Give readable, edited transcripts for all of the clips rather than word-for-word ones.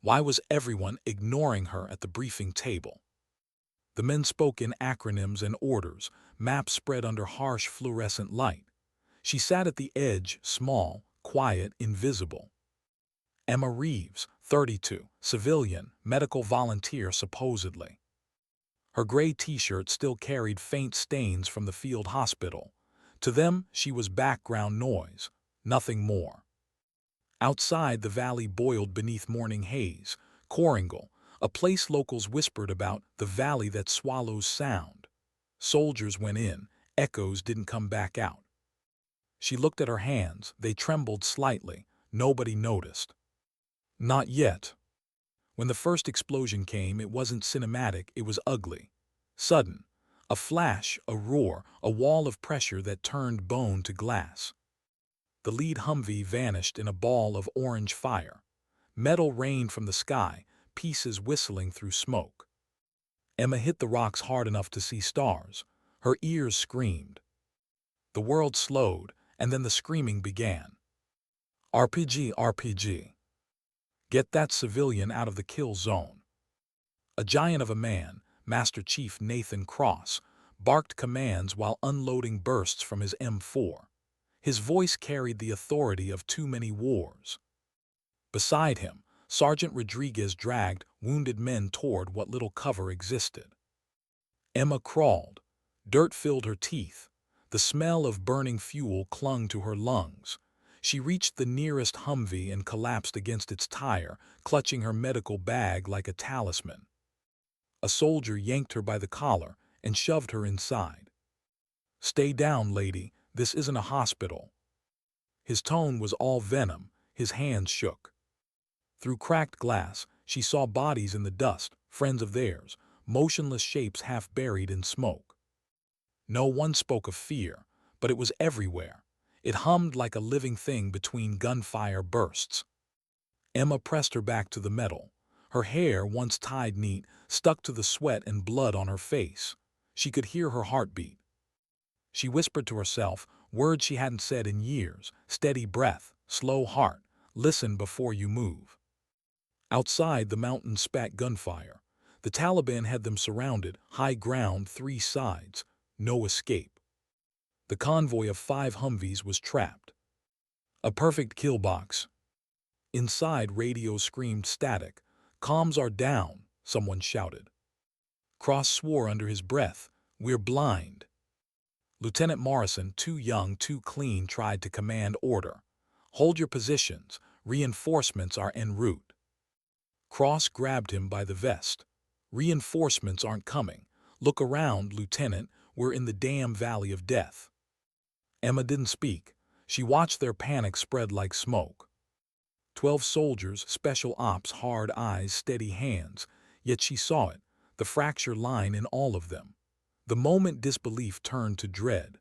Why was everyone ignoring her at the briefing table? The men spoke in acronyms and orders, maps spread under harsh fluorescent light. She sat at the edge, small, quiet, invisible. Emma Reeves, 32, civilian, medical volunteer supposedly. Her gray t-shirt still carried faint stains from the field hospital. To them, she was background noise, nothing more. Outside, the valley boiled beneath morning haze. Coringal, a place locals whispered about, the valley that swallows sound. Soldiers went in, echoes didn't come back out. She looked at her hands, they trembled slightly. Nobody noticed. Not yet. When the first explosion came, it wasn't cinematic, it was ugly. Sudden. A flash, a roar, a wall of pressure that turned bone to glass. The lead Humvee vanished in a ball of orange fire. Metal rained from the sky, pieces whistling through smoke. Emma hit the rocks hard enough to see stars. Her ears screamed. The world slowed, and then the screaming began. RPG, RPG. Get that civilian out of the kill zone. A giant of a man, Master Chief Nathan Cross, barked commands while unloading bursts from his M4. His voice carried the authority of too many wars. Beside him, Sergeant Rodriguez dragged wounded men toward what little cover existed. Emma crawled. Dirt filled her teeth. The smell of burning fuel clung to her lungs. She reached the nearest Humvee and collapsed against its tire, clutching her medical bag like a talisman. A soldier yanked her by the collar and shoved her inside. "Stay down, lady. This isn't a hospital." His tone was all venom. His hands shook. Through cracked glass, she saw bodies in the dust, friends of theirs, motionless shapes half buried in smoke. No one spoke of fear, but it was everywhere. It hummed like a living thing between gunfire bursts. Emma pressed her back to the metal. Her hair, once tied neat, stuck to the sweat and blood on her face. She could hear her heartbeat. She whispered to herself, words she hadn't said in years: steady breath, slow heart, listen before you move. Outside, the mountains spat gunfire. The Taliban had them surrounded, high ground, 3 sides, no escape. The convoy of 5 Humvees was trapped. A perfect kill box. Inside, radios screamed static. "Comms are down," someone shouted. Cross swore under his breath, "We're blind." Lieutenant Morrison, too young, too clean, tried to command order. "Hold your positions. Reinforcements are en route." Cross grabbed him by the vest. "Reinforcements aren't coming. Look around, Lieutenant. We're in the damn valley of death." Emma didn't speak. She watched their panic spread like smoke. 12 soldiers, special ops, hard eyes, steady hands. Yet she saw it, the fracture line in all of them. The moment disbelief turned to dread.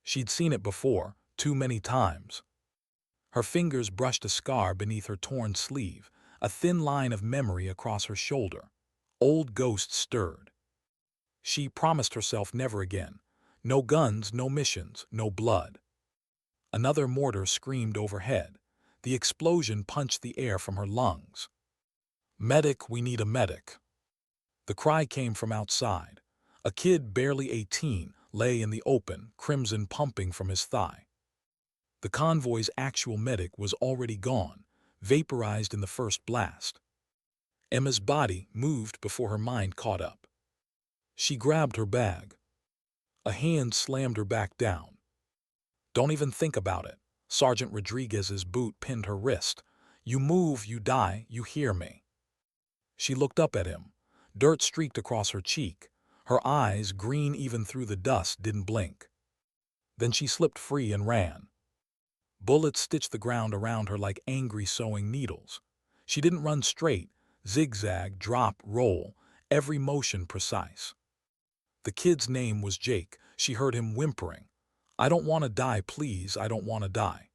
She'd seen it before, too many times. Her fingers brushed a scar beneath her torn sleeve, a thin line of memory across her shoulder. Old ghosts stirred. She promised herself never again. No guns, no missions, no blood. Another mortar screamed overhead. The explosion punched the air from her lungs. "Medic, we need a medic." The cry came from outside. A kid, barely 18, lay in the open, crimson pumping from his thigh. The convoy's actual medic was already gone, vaporized in the first blast. Emma's body moved before her mind caught up. She grabbed her bag. A hand slammed her back down. "Don't even think about it." Sergeant Rodriguez's boot pinned her wrist. "You move, you die, you hear me." She looked up at him. Dirt streaked across her cheek. Her eyes, green even through the dust, didn't blink. Then she slipped free and ran. Bullets stitched the ground around her like angry sewing needles. She didn't run straight, zigzag, drop, roll, every motion precise. The kid's name was Jake. She heard him whimpering, "I don't want to die, please, I don't want to die."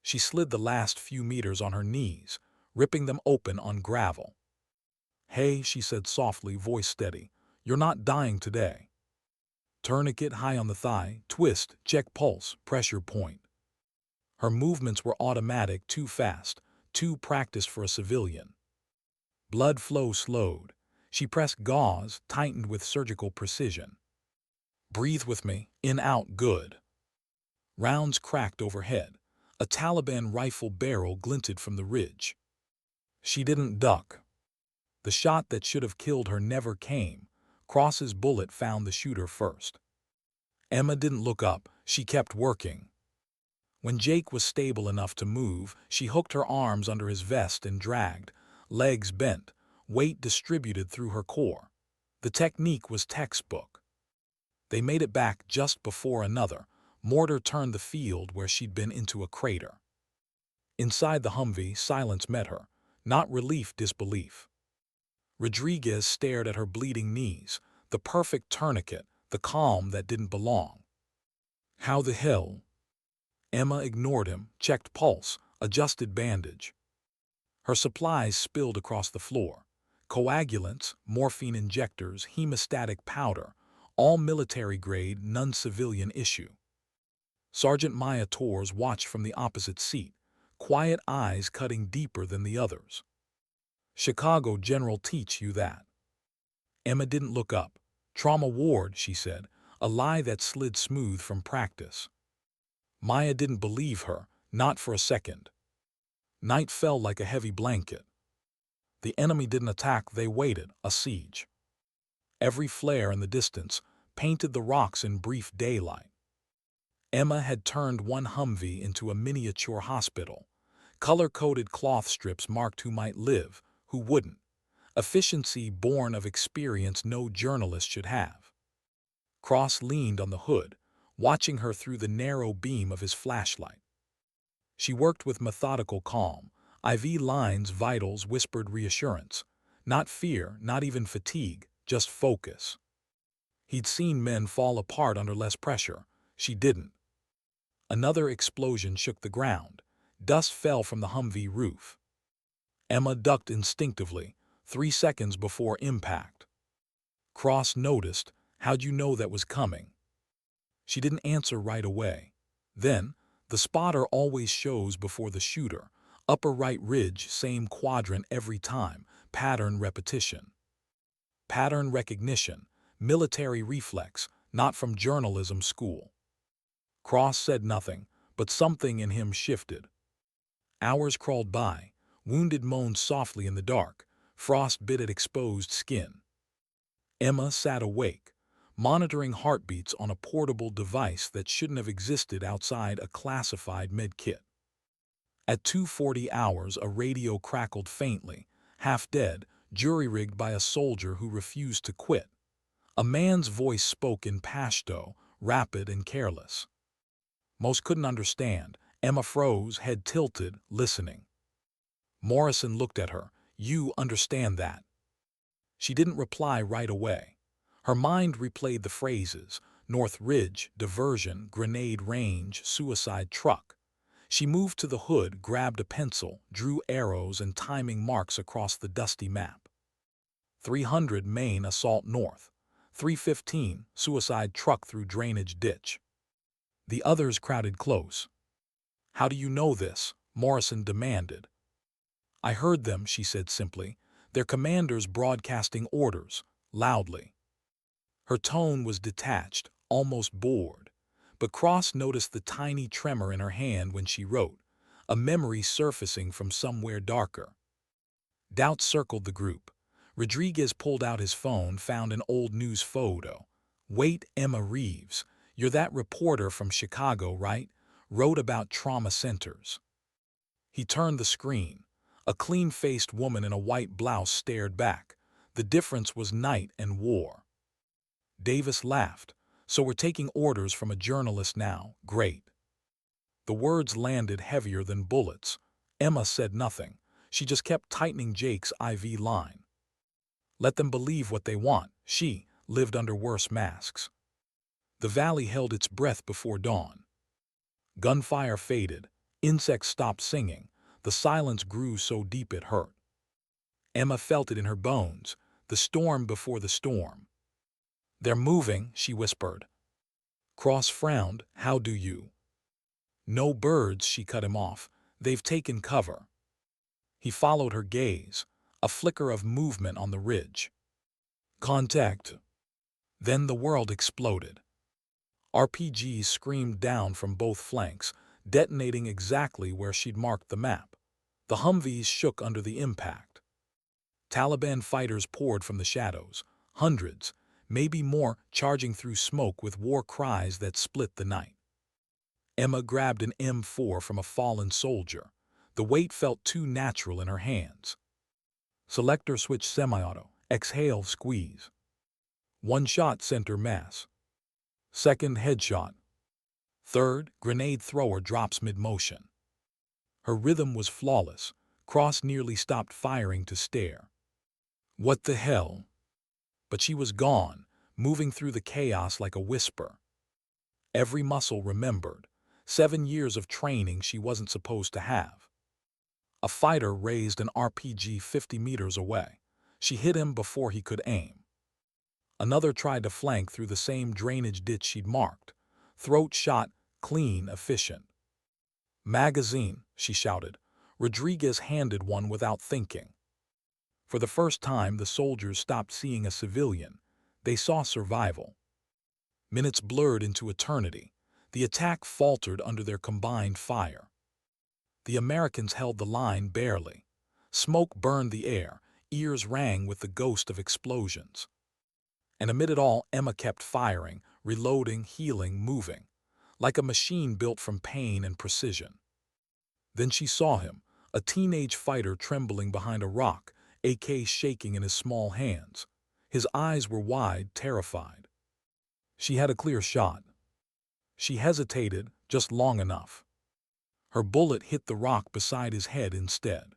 She slid the last few meters on her knees, ripping them open on gravel. "Hey," she said softly, voice steady, "you're not dying today." Tourniquet high on the thigh, twist, check pulse, pressure point. Her movements were automatic, too fast, too practiced for a civilian. Blood flow slowed. She pressed gauze, tightened with surgical precision. Breathe with me, in out good. Rounds cracked overhead. A Taliban rifle barrel glinted from the ridge. She didn't duck. The shot that should have killed her never came. Cross's bullet found the shooter first. Emma didn't look up. She kept working. When Jake was stable enough to move, she hooked her arms under his vest and dragged, legs bent, weight distributed through her core. The technique was textbook. They made it back just before another mortar turned the field where she'd been into a crater. Inside the Humvee, silence met her, not relief, disbelief. Rodriguez stared at her bleeding knees, the perfect tourniquet, the calm that didn't belong. How the hell? Emma ignored him, checked pulse, adjusted bandage. Her supplies spilled across the floor. Coagulants, morphine injectors, hemostatic powder, all military grade, none civilian issue. Sergeant Maya Torres watched from the opposite seat, quiet eyes cutting deeper than the others. Chicago general teach you that. Emma didn't look up. Trauma ward, she said, a lie that slid smooth from practice. Maya didn't believe her, not for a second. Night fell like a heavy blanket. The enemy didn't attack, they waited, a siege. Every flare in the distance painted the rocks in brief daylight. Emma had turned one Humvee into a miniature hospital. Color-coded cloth strips marked who might live, who wouldn't. Efficiency born of experience no journalist should have. Cross leaned on the hood, watching her through the narrow beam of his flashlight. She worked with methodical calm. IV lines, vitals, whispered reassurance. Not fear, not even fatigue, just focus. He'd seen men fall apart under less pressure. She didn't. Another explosion shook the ground. Dust fell from the Humvee roof. Emma ducked instinctively, 3 seconds before impact. Cross noticed. How'd you know that was coming? She didn't answer right away. Then, the spotter always shows before the shooter. Upper right ridge, same quadrant every time. Pattern repetition. Pattern recognition. Military reflex, not from journalism school. Cross said nothing, but something in him shifted. Hours crawled by. Wounded moaned softly in the dark. Frost bit at exposed skin. Emma sat awake, monitoring heartbeats on a portable device that shouldn't have existed outside a classified medkit. At 2:40 hours, a radio crackled faintly, half dead, jury-rigged by a soldier who refused to quit. A man's voice spoke in Pashto, rapid and careless. Most couldn't understand. Emma froze, head tilted, listening. Morrison looked at her. You understand that? She didn't reply right away. Her mind replayed the phrases: North Ridge, diversion, grenade range, suicide truck. She moved to the hood, grabbed a pencil, drew arrows and timing marks across the dusty map. 300 Main assault north. 315 suicide truck through drainage ditch. The others crowded close. How do you know this? Morrison demanded. I heard them, she said simply. Their commanders broadcasting orders, loudly. Her tone was detached, almost bored. But Cross noticed the tiny tremor in her hand when she wrote, a memory surfacing from somewhere darker. Doubt circled the group. Rodriguez pulled out his phone, found an old news photo. Wait, Emma Reeves, you're that reporter from Chicago, right? Wrote about trauma centers. He turned the screen. A clean-faced woman in a white blouse stared back. The difference was night and war. Davis laughed. So we're taking orders from a journalist now. Great. The words landed heavier than bullets. Emma said nothing. She just kept tightening Jake's IV line. Let them believe what they want. She lived under worse masks. The valley held its breath before dawn. Gunfire faded. Insects stopped singing. The silence grew so deep it hurt. Emma felt it in her bones. The storm before the storm. They're moving, she whispered. Cross frowned. How do you? No birds, she cut him off. They've taken cover. He followed her gaze. a flicker of movement on the ridge. Contact. Then the world exploded. RPGs screamed down from both flanks, detonating exactly where she'd marked the map. The Humvees shook under the impact. Taliban fighters poured from the shadows, hundreds, maybe more, charging through smoke with war cries that split the night. Emma grabbed an M4 from a fallen soldier. The weight felt too natural in her hands. Selector switch semi-auto. Exhale, squeeze. One shot sent her mass. Second, headshot. Third, grenade thrower drops mid-motion. Her rhythm was flawless. Cross nearly stopped firing to stare. What the hell? But she was gone, moving through the chaos like a whisper. Every muscle remembered. 7 years of training she wasn't supposed to have. A fighter raised an RPG 50 meters away. She hit him before he could aim. Another tried to flank through the same drainage ditch she'd marked. Throat shot, clean, efficient. Magazine, she shouted. Rodriguez handed one without thinking. For the first time, the soldiers stopped seeing a civilian. They saw survival. Minutes blurred into eternity. The attack faltered under their combined fire. The Americans held the line barely. Smoke burned the air, ears rang with the ghost of explosions. And amid it all, Emma kept firing, reloading, healing, moving, like a machine built from pain and precision. Then she saw him, a teenage fighter trembling behind a rock, AK shaking in his small hands. His eyes were wide, terrified. She had a clear shot. She hesitated just long enough. Her bullet hit the rock beside his head instead.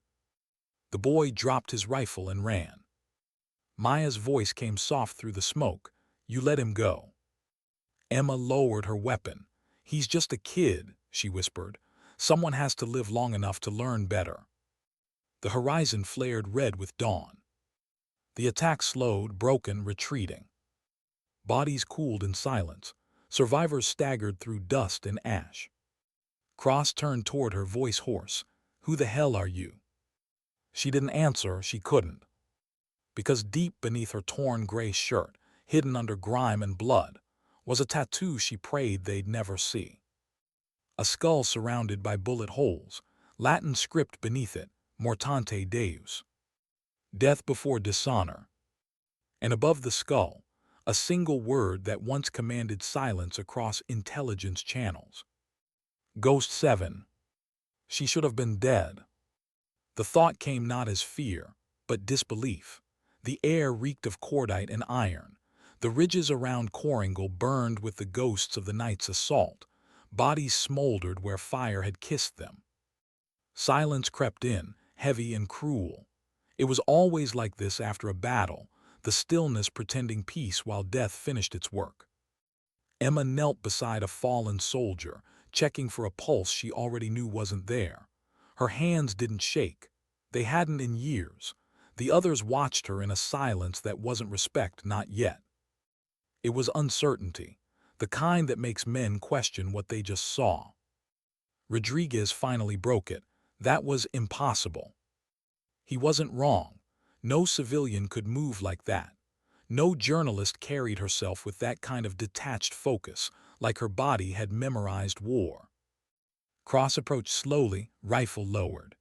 The boy dropped his rifle and ran. Maya's voice came soft through the smoke. You let him go. Emma lowered her weapon. He's just a kid, she whispered. Someone has to live long enough to learn better. The horizon flared red with dawn. The attack slowed, broken, retreating. Bodies cooled in silence. Survivors staggered through dust and ash. Cross turned toward her, voice hoarse. Who the hell are you? She didn't answer, she couldn't. Because deep beneath her torn gray shirt, hidden under grime and blood, was a tattoo she prayed they'd never see. A skull surrounded by bullet holes, Latin script beneath it, Mortante Deus. Death before dishonor. And above the skull, a single word that once commanded silence across intelligence channels. Ghost 7. She should have been dead. The thought came not as fear, but disbelief. The air reeked of cordite and iron. The ridges around Koringal burned with the ghosts of the night's assault. Bodies smoldered where fire had kissed them. Silence crept in, heavy and cruel. It was always like this after a battle, the stillness pretending peace while death finished its work. Emma knelt beside a fallen soldier, checking for a pulse she already knew wasn't there. Her hands didn't shake. They hadn't in years. The others watched her in a silence that wasn't respect, not yet. It was uncertainty, the kind that makes men question what they just saw. Rodriguez finally broke it. That was impossible. He wasn't wrong. No civilian could move like that. No journalist carried herself with that kind of detached focus, like her body had memorized war. Cross approached slowly, rifle lowered.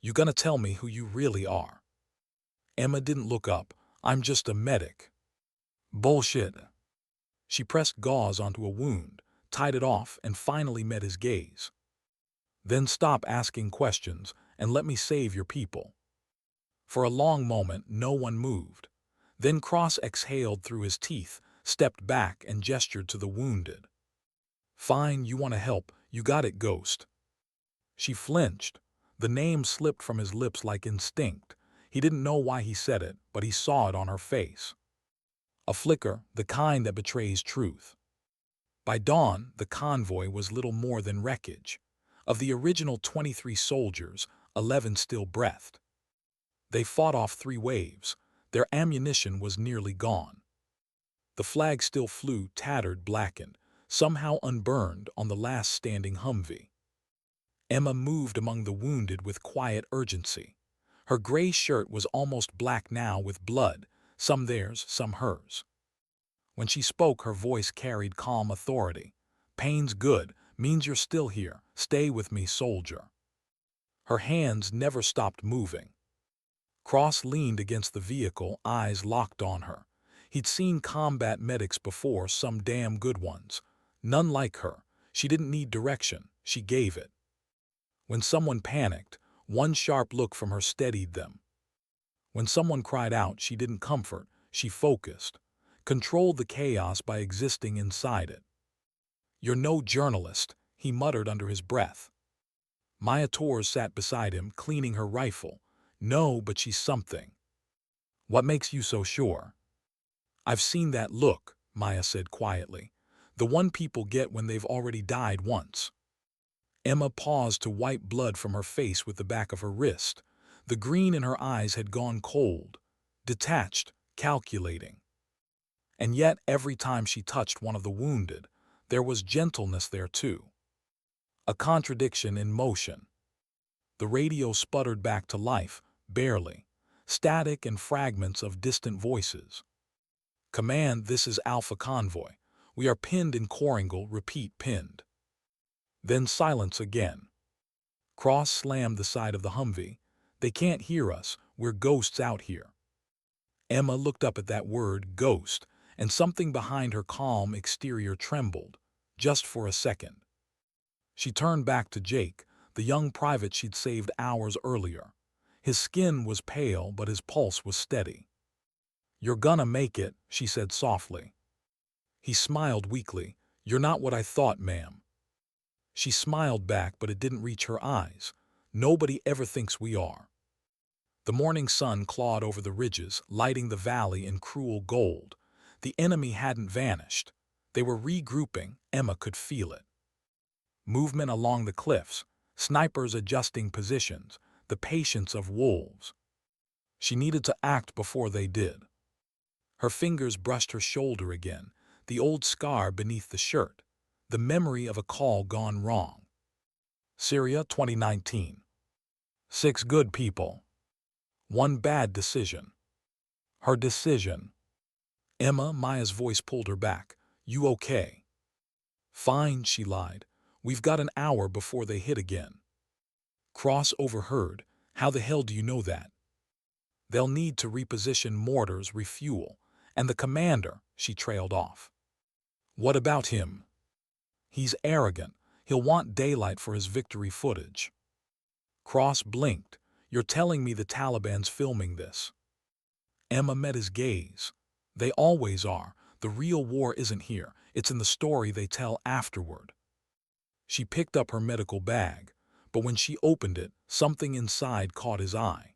You gonna tell me who you really are? Emma didn't look up. I'm just a medic. Bullshit. She pressed gauze onto a wound, tied it off, and finally met his gaze. Then stop asking questions and let me save your people. For a long moment, no one moved. Then Cross exhaled through his teeth, stepped back, and gestured to the wounded. Fine, you want to help. You got it, Ghost. She flinched. The name slipped from his lips like instinct. He didn't know why he said it, but he saw it on her face. A flicker, the kind that betrays truth. By dawn, the convoy was little more than wreckage. Of the original 23 soldiers, 11 still breathed. They fought off 3 waves. Their ammunition was nearly gone. The flag still flew, tattered, blackened, somehow unburned on the last standing Humvee. Emma moved among the wounded with quiet urgency. Her gray shirt was almost black now with blood, some theirs, some hers. When she spoke, her voice carried calm authority. "Pain's good, means you're still here. Stay with me, soldier." Her hands never stopped moving. Cross leaned against the vehicle, eyes locked on her. He'd seen combat medics before, some damn good ones. None like her. She didn't need direction, she gave it. When someone panicked, one sharp look from her steadied them. When someone cried out, she didn't comfort, she focused. Controlled the chaos by existing inside it. "You're no journalist," he muttered under his breath. Maya Torres sat beside him, cleaning her rifle. "No, but she's something." "What makes you so sure?" "I've seen that look," Maya said quietly. "The one people get when they've already died once." Emma paused to wipe blood from her face with the back of her wrist. The green in her eyes had gone cold, detached, calculating. And yet, every time she touched one of the wounded, there was gentleness there too. A contradiction in motion. The radio sputtered back to life, barely. Static and fragments of distant voices. "Command, this is Alpha Convoy. We are pinned in Coringal, repeat, pinned." Then silence again. Cross slammed the side of the Humvee. "They can't hear us, we're ghosts out here." Emma looked up at that word, ghost, and something behind her calm exterior trembled, just for a second. She turned back to Jake, the young private she'd saved hours earlier. His skin was pale, but his pulse was steady. "You're gonna make it," she said softly. He smiled weakly. "You're not what I thought, ma'am." She smiled back, but it didn't reach her eyes. "Nobody ever thinks we are." The morning sun clawed over the ridges, lighting the valley in cruel gold. The enemy hadn't vanished. They were regrouping, Emma could feel it. Movement along the cliffs, snipers adjusting positions, the patience of wolves. She needed to act before they did. Her fingers brushed her shoulder again, the old scar beneath the shirt, the memory of a call gone wrong. Syria, 2019. 6 good people. 1 bad decision. Her decision. "Emma," Maya's voice pulled her back. "You okay?" "Fine," she lied. "We've got an hour before they hit again." Cross overheard. "How the hell do you know that?" "They'll need to reposition mortars, refuel. And the commander," she trailed off. "What about him?" "He's arrogant. He'll want daylight for his victory footage." Cross blinked. "You're telling me the Taliban's filming this?" Emma met his gaze. "They always are. The real war isn't here. It's in the story they tell afterward." She picked up her medical bag, but when she opened it, something inside caught his eye.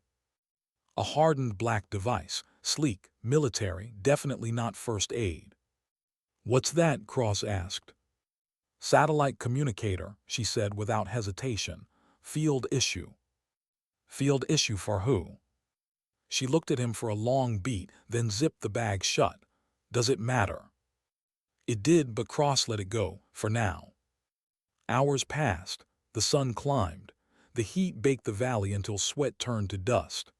A hardened black device, sleek, military, definitely not first aid. "What's that?" Cross asked. "Satellite communicator," she said without hesitation. "Field issue." "Field issue for who?" She looked at him for a long beat, then zipped the bag shut. "Does it matter?" It did, but Cross let it go, for now. Hours passed. The sun climbed. The heat baked the valley until sweat turned to dust.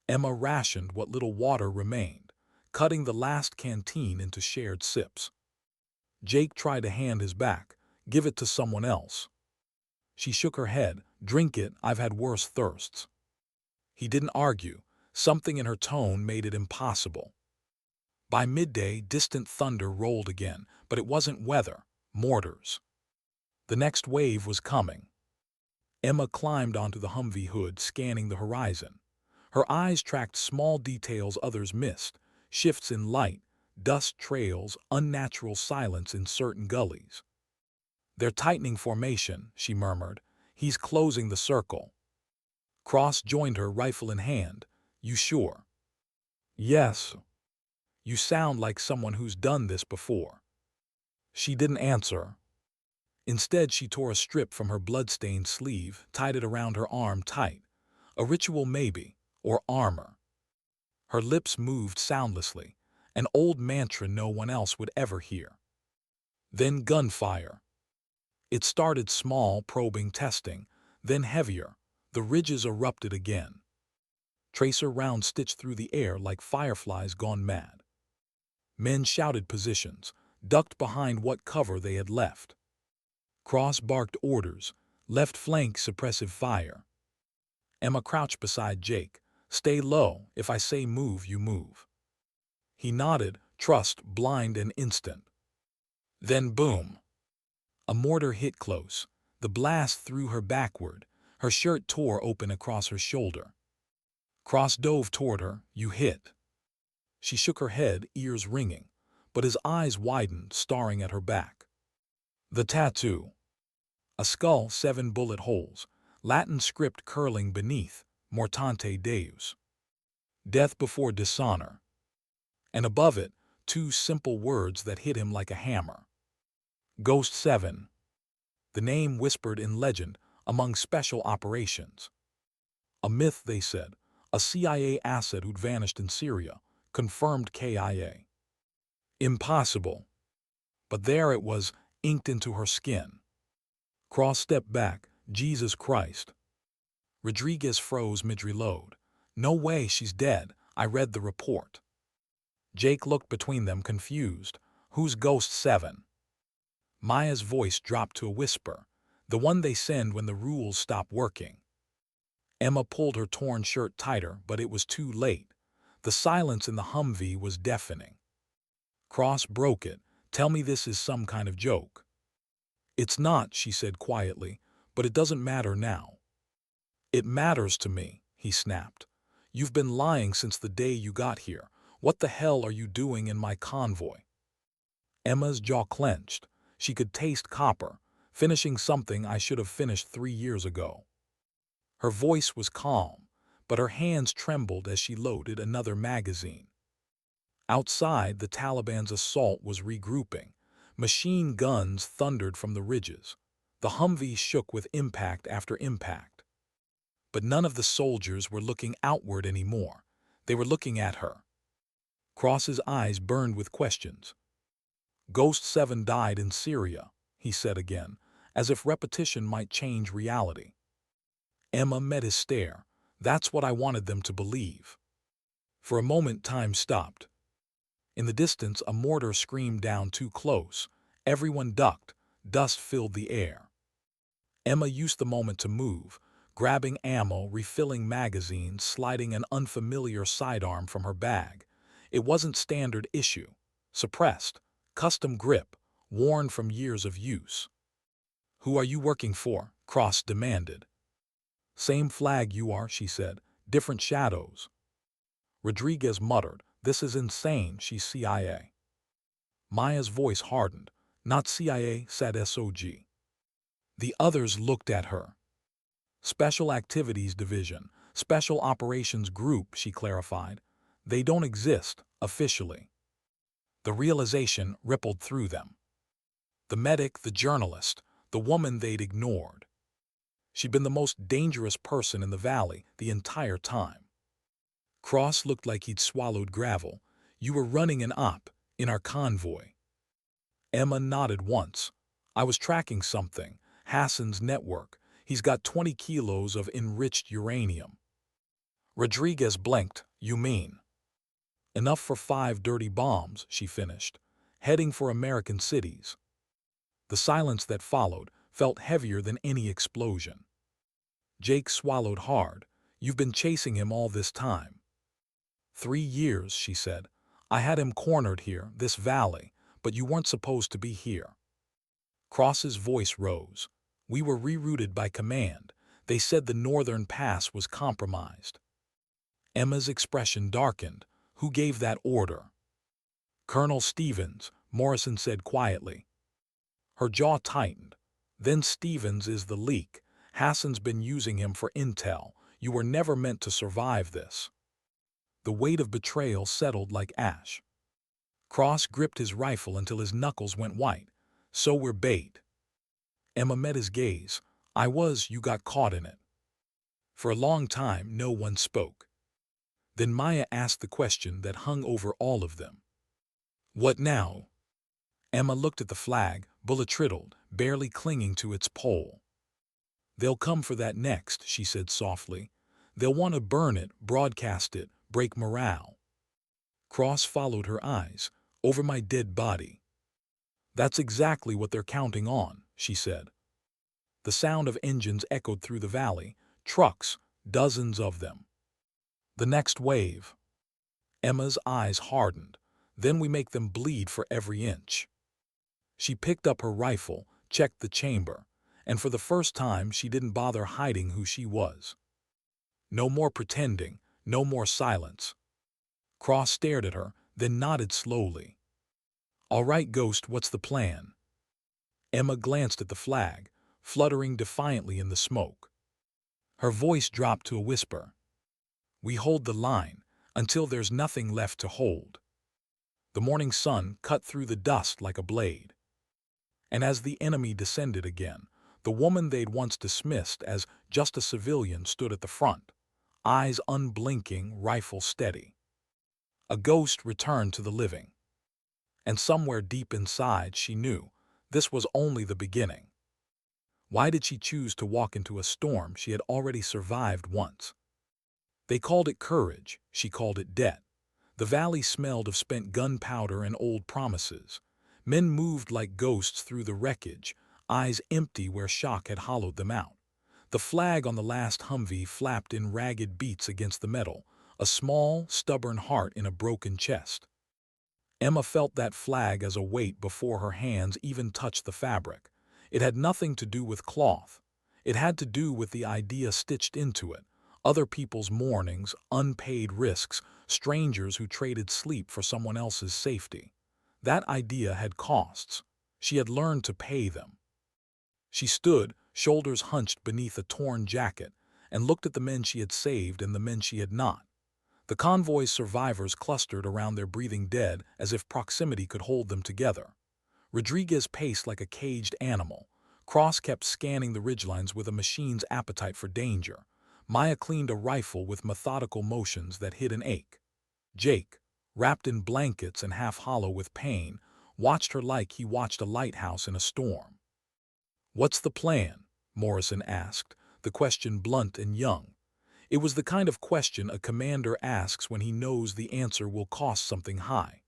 Emma rationed what little water remained, cutting the last canteen into shared sips. Jake tried to hand his back. "Give it to someone else." She shook her head. "Drink it, I've had worse thirsts." He didn't argue. Something in her tone made it impossible. By midday, distant thunder rolled again, but it wasn't weather, mortars. The next wave was coming. Emma climbed onto the Humvee hood, scanning the horizon. Her eyes tracked small details others missed, shifts in light, dust trails, unnatural silence in certain gullies. "They're tightening formation," she murmured. "He's closing the circle." Cross joined her, rifle in hand. "You sure?" "Yes." "You sound like someone who's done this before." She didn't answer. Instead, she tore a strip from her blood-stained sleeve, tied it around her arm tight. A ritual maybe, or armor. Her lips moved soundlessly, an old mantra no one else would ever hear. Then gunfire. It started small, probing, testing, then heavier. The ridges erupted again. Tracer round stitched through the air like fireflies gone mad. Men shouted positions, ducked behind what cover they had left. Cross barked orders, left flank suppressive fire. Emma crouched beside Jake. Stay low, if I say move, you move. He nodded, trust, blind and instant. Then boom. A mortar hit close. The blast threw her backward. Her shirt tore open across her shoulder. Cross dove toward her. You hit. She shook her head, ears ringing, but his eyes widened, staring at her back. The tattoo. A skull, 7 bullet holes, Latin script curling beneath, Mortante Deus. Death before dishonor. And above it, 2 simple words that hit him like a hammer. Ghost 7. The name whispered in legend among special operations. A myth, they said, a CIA asset who'd vanished in Syria, confirmed KIA. Impossible. But there it was, inked into her skin. Cross stepped back. Jesus Christ. Rodriguez froze mid-reload. No way, she's dead. I read the report. Jake looked between them, confused. Who's Ghost 7? Maya's voice dropped to a whisper. The one they send when the rules stop working. Emma pulled her torn shirt tighter, but it was too late. The silence in the Humvee was deafening. Cross broke it. Tell me this is some kind of joke. It's not, she said quietly, but it doesn't matter now. It matters to me, he snapped. You've been lying since the day you got here. What the hell are you doing in my convoy? Emma's jaw clenched. She could taste copper, finishing something I should have finished 3 years ago. Her voice was calm, but her hands trembled as she loaded another magazine. Outside, the Taliban's assault was regrouping. Machine guns thundered from the ridges. The Humvee shook with impact after impact. But none of the soldiers were looking outward anymore. They were looking at her. Cross's eyes burned with questions. Ghost 7 died in Syria, he said again, as if repetition might change reality. Emma met his stare. That's what I wanted them to believe. For a moment, time stopped. In the distance, a mortar screamed down too close. Everyone ducked. Dust filled the air. Emma used the moment to move, grabbing ammo, refilling magazines, sliding an unfamiliar sidearm from her bag. It wasn't standard issue. Suppressed. Custom grip, worn from years of use. Who are you working for? Cross demanded. Same flag you are, she said. Different shadows. Rodriguez muttered, this is insane, she's CIA. Maya's voice hardened. Not CIA, said SOG. The others looked at her. Special Activities Division, Special Operations Group, she clarified. They don't exist, officially. The realization rippled through them. The medic, the journalist, the woman they'd ignored. She'd been the most dangerous person in the valley the entire time. Cross looked like he'd swallowed gravel. You were running an op in our convoy. Emma nodded once. I was tracking something. Hassan's network. He's got 20 kilos of enriched uranium. Rodriguez blinked. You mean? Enough for 5 dirty bombs, she finished, heading for American cities. The silence that followed felt heavier than any explosion. Jake swallowed hard. You've been chasing him all this time. 3 years, she said. I had him cornered here, this valley, but you weren't supposed to be here. Cross's voice rose. We were rerouted by command. They said the northern pass was compromised. Emma's expression darkened. Who gave that order? Colonel Stevens, Morrison said quietly. Her jaw tightened. Then Stevens is the leak. Hassan's been using him for intel. You were never meant to survive this. The weight of betrayal settled like ash. Cross gripped his rifle until his knuckles went white. So we're bait. Emma met his gaze. You got caught in it. For a long time, no one spoke. Then Maya asked the question that hung over all of them. What now? Emma looked at the flag, bullet-riddled, barely clinging to its pole. They'll come for that next, she said softly. They'll want to burn it, broadcast it, break morale. Cross followed her eyes. Over my dead body. That's exactly what they're counting on, she said. The sound of engines echoed through the valley. Trucks, dozens of them. The next wave. Emma's eyes hardened. Then we make them bleed for every inch. She picked up her rifle, checked the chamber, and for the first time she didn't bother hiding who she was. No more pretending, no more silence. Cross stared at her, then nodded slowly. All right, Ghost, what's the plan? Emma glanced at the flag, fluttering defiantly in the smoke. Her voice dropped to a whisper. We hold the line until there's nothing left to hold. The morning sun cut through the dust like a blade. And as the enemy descended again, the woman they'd once dismissed as just a civilian stood at the front, eyes unblinking, rifle steady. A ghost returned to the living. And somewhere deep inside she knew this was only the beginning. Why did she choose to walk into a storm she had already survived once? They called it courage, she called it debt. The valley smelled of spent gunpowder and old promises. Men moved like ghosts through the wreckage, eyes empty where shock had hollowed them out. The flag on the last Humvee flapped in ragged beats against the metal, a small, stubborn heart in a broken chest. Emma felt that flag as a weight before her hands even touched the fabric. It had nothing to do with cloth. It had to do with the idea stitched into it. Other people's mournings, unpaid risks, strangers who traded sleep for someone else's safety. That idea had costs. She had learned to pay them. She stood, shoulders hunched beneath a torn jacket, and looked at the men she had saved and the men she had not. The convoy's survivors clustered around their breathing dead as if proximity could hold them together. Rodriguez paced like a caged animal. Cross kept scanning the ridgelines with a machine's appetite for danger. Maya cleaned a rifle with methodical motions that hid an ache. Jake, wrapped in blankets and half hollow with pain, watched her like he watched a lighthouse in a storm. "What's the plan?" Morrison asked, the question blunt and young. It was the kind of question a commander asks when he knows the answer will cost something high.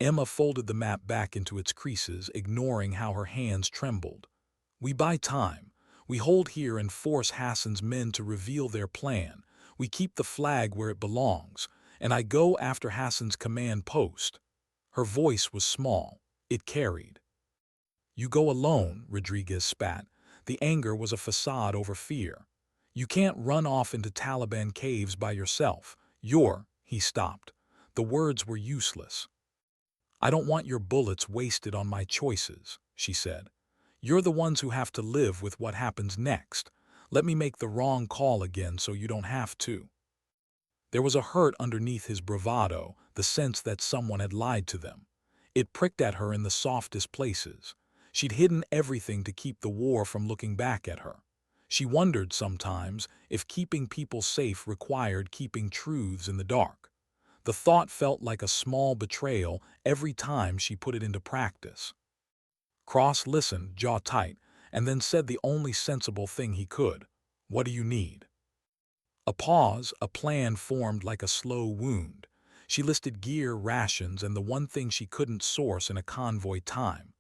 Emma folded the map back into its creases, ignoring how her hands trembled. "We buy time. We hold here and force Hassan's men to reveal their plan. We keep the flag where it belongs, and I go after Hassan's command post." Her voice was small. It carried. "You go alone," Rodriguez spat. The anger was a facade over fear. "You can't run off into Taliban caves by yourself. He stopped. The words were useless. "I don't want your bullets wasted on my choices," she said. "You're the ones who have to live with what happens next. Let me make the wrong call again so you don't have to." There was a hurt underneath his bravado, the sense that someone had lied to them. It pricked at her in the softest places. She'd hidden everything to keep the war from looking back at her. She wondered sometimes if keeping people safe required keeping truths in the dark. The thought felt like a small betrayal every time she put it into practice. Cross listened, jaw tight, and then said the only sensible thing he could. "What do you need?" A pause, a plan formed like a slow wound. She listed gear, rations, and the one thing she couldn't source in a convoy time.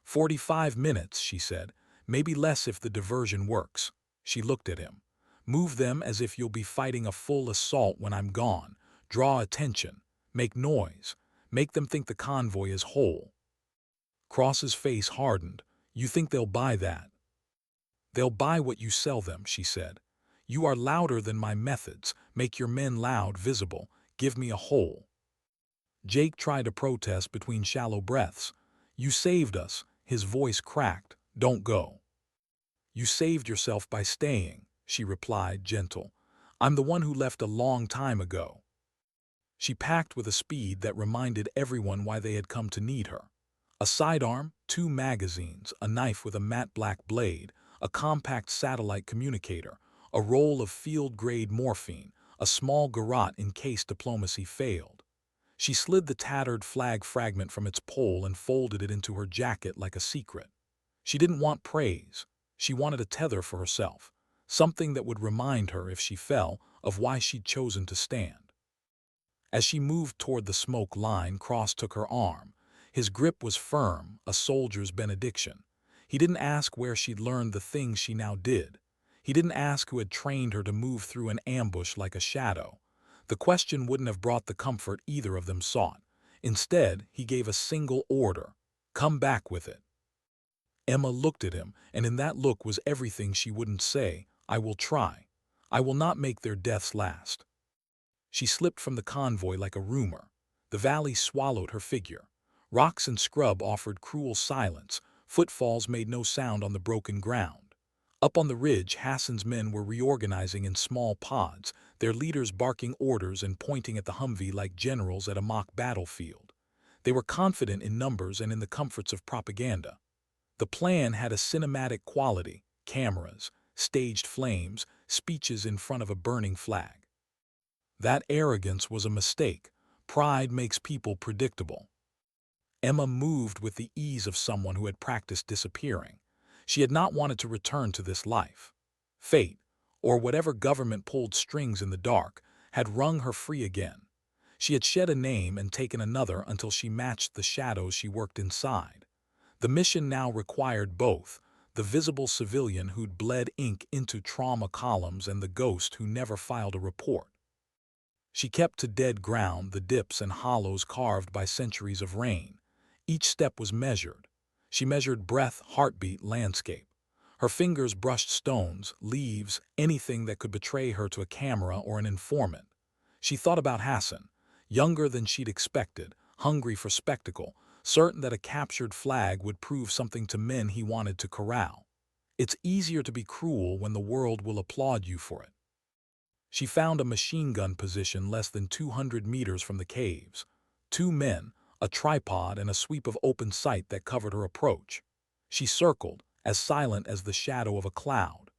45 minutes, she said. Maybe less if the diversion works. She looked at him. "Move them as if you'll be fighting a full assault when I'm gone. Draw attention. Make noise. Make them think the convoy is whole." Cross's face hardened. "You think they'll buy that?" "They'll buy what you sell them," she said. "You are louder than my methods. Make your men loud, visible. Give me a hole." Jake tried to protest between shallow breaths. "You saved us." His voice cracked. "Don't go." "You saved yourself by staying," she replied, gentle. "I'm the one who left a long time ago." She packed with a speed that reminded everyone why they had come to need her. A sidearm, 2 magazines, a knife with a matte black blade, a compact satellite communicator, a roll of field-grade morphine, a small garrote in case diplomacy failed. She slid the tattered flag fragment from its pole and folded it into her jacket like a secret. She didn't want praise. She wanted a tether for herself. something that would remind her, if she fell, of why she'd chosen to stand. As she moved toward the smoke line, Cross took her arm. His grip was firm, a soldier's benediction. He didn't ask where she'd learned the things she now did. He didn't ask who had trained her to move through an ambush like a shadow. The question wouldn't have brought the comfort either of them sought. Instead, he gave a single order: come back with it. Emma looked at him, and in that look was everything she wouldn't say. I will try. I will not make their deaths last. She slipped from the convoy like a rumor. The valley swallowed her figure. Rocks and scrub offered cruel silence. Footfalls made no sound on the broken ground. Up on the ridge, Hassan's men were reorganizing in small pods, their leaders barking orders and pointing at the Humvee like generals at a mock battlefield. They were confident in numbers and in the comforts of propaganda. The plan had a cinematic quality: cameras, staged flames, speeches in front of a burning flag. That arrogance was a mistake. Pride makes people predictable. Emma moved with the ease of someone who had practiced disappearing. She had not wanted to return to this life. Fate, or whatever government pulled strings in the dark, had wrung her free again. She had shed a name and taken another until she matched the shadows she worked inside. The mission now required both: the visible civilian who'd bled ink into trauma columns and the ghost who never filed a report. She kept to dead ground, the dips and hollows carved by centuries of rain. Each step was measured. She measured breath, heartbeat, landscape. Her fingers brushed stones, leaves, anything that could betray her to a camera or an informant. She thought about Hassan, younger than she'd expected, hungry for spectacle, certain that a captured flag would prove something to men he wanted to corral. It's easier to be cruel when the world will applaud you for it. She found a machine gun position less than 200 meters from the caves. 2 men, a tripod, and a sweep of open sight that covered her approach. She circled, as silent as the shadow of a cloud.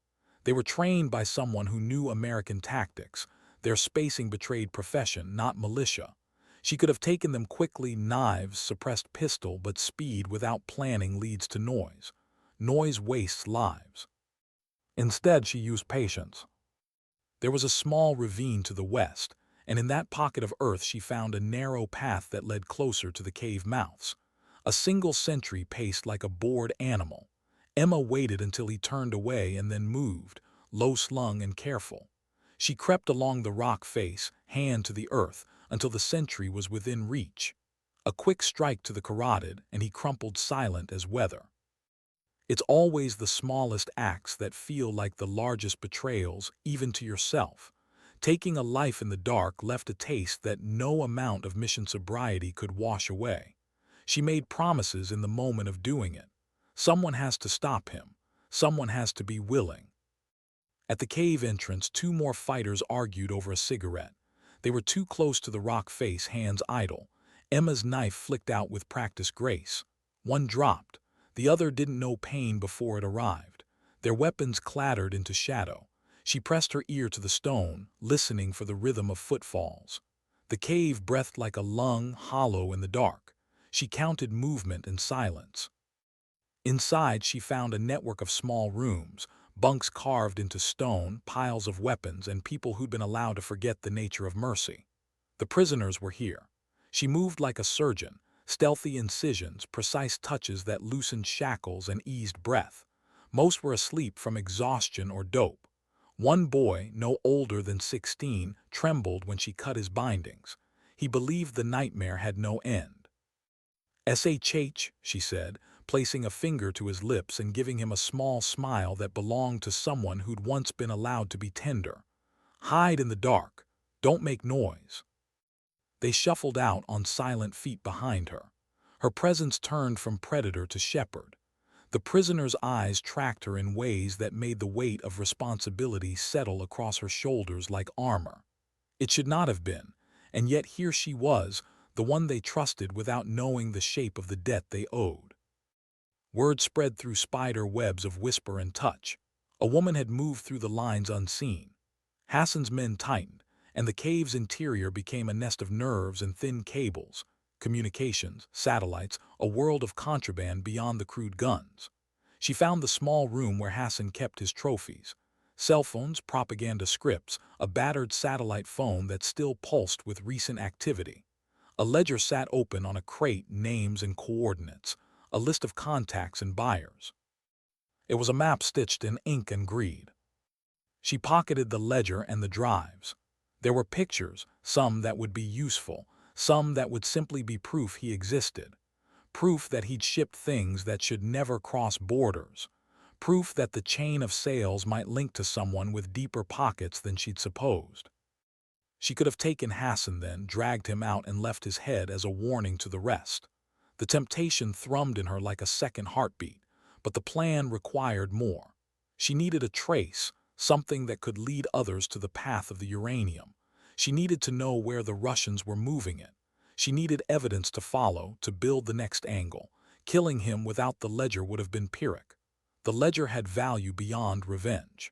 They were trained by someone who knew American tactics. Their spacing betrayed profession, not militia. She could have taken them quickly: knives, suppressed pistol, but speed without planning leads to noise. Noise wastes lives. Instead, she used patience. There was a small ravine to the west, and in that pocket of earth she found a narrow path that led closer to the cave mouths. A single sentry paced like a bored animal. Emma waited until he turned away and then moved, low-slung and careful. She crept along the rock face, hand to the earth, until the sentry was within reach. A quick strike to the carotid, and he crumpled silent as weather. It's always the smallest acts that feel like the largest betrayals, even to yourself. Taking a life in the dark left a taste that no amount of mission sobriety could wash away. She made promises in the moment of doing it. Someone has to stop him. Someone has to be willing. At the cave entrance, 2 more fighters argued over a cigarette. They were too close to the rock face, hands idle. Emma's knife flicked out with practiced grace. One dropped. The other didn't know pain before it arrived. Their weapons clattered into shadow. She pressed her ear to the stone, listening for the rhythm of footfalls. The cave breathed like a lung, hollow in the dark. She counted movement and silence. Inside, she found a network of small rooms, bunks carved into stone, piles of weapons, and people who'd been allowed to forget the nature of mercy. The prisoners were here. She moved like a surgeon, stealthy incisions, precise touches that loosened shackles and eased breath. Most were asleep from exhaustion or dope. One boy, no older than 16, trembled when she cut his bindings. He believed the nightmare had no end. "SHH," she said, placing a finger to his lips and giving him a small smile that belonged to someone who'd once been allowed to be tender. "Hide in the dark. Don't make noise." They shuffled out on silent feet behind her. Her presence turned from predator to shepherd. The prisoner's eyes tracked her in ways that made the weight of responsibility settle across her shoulders like armor. It should not have been, and yet here she was, the one they trusted without knowing the shape of the debt they owed. Word spread through spider webs of whisper and touch. A woman had moved through the lines unseen. Hassan's men tightened, and the cave's interior became a nest of nerves and thin cables, communications, satellites, a world of contraband beyond the crude guns. She found the small room where Hassan kept his trophies. Cell phones, propaganda scripts, a battered satellite phone that still pulsed with recent activity. A ledger sat open on a crate, names and coordinates, a list of contacts and buyers. It was a map stitched in ink and greed. She pocketed the ledger and the drives. There were pictures, some that would be useful, some that would simply be proof he existed. Proof that he'd shipped things that should never cross borders. Proof that the chain of sales might link to someone with deeper pockets than she'd supposed. She could have taken Hassan then, dragged him out and left his head as a warning to the rest. The temptation thrummed in her like a second heartbeat, but the plan required more. She needed a trace, something that could lead others to the path of the uranium. She needed to know where the Russians were moving it. She needed evidence to follow, to build the next angle. Killing him without the ledger would have been Pyrrhic. The ledger had value beyond revenge.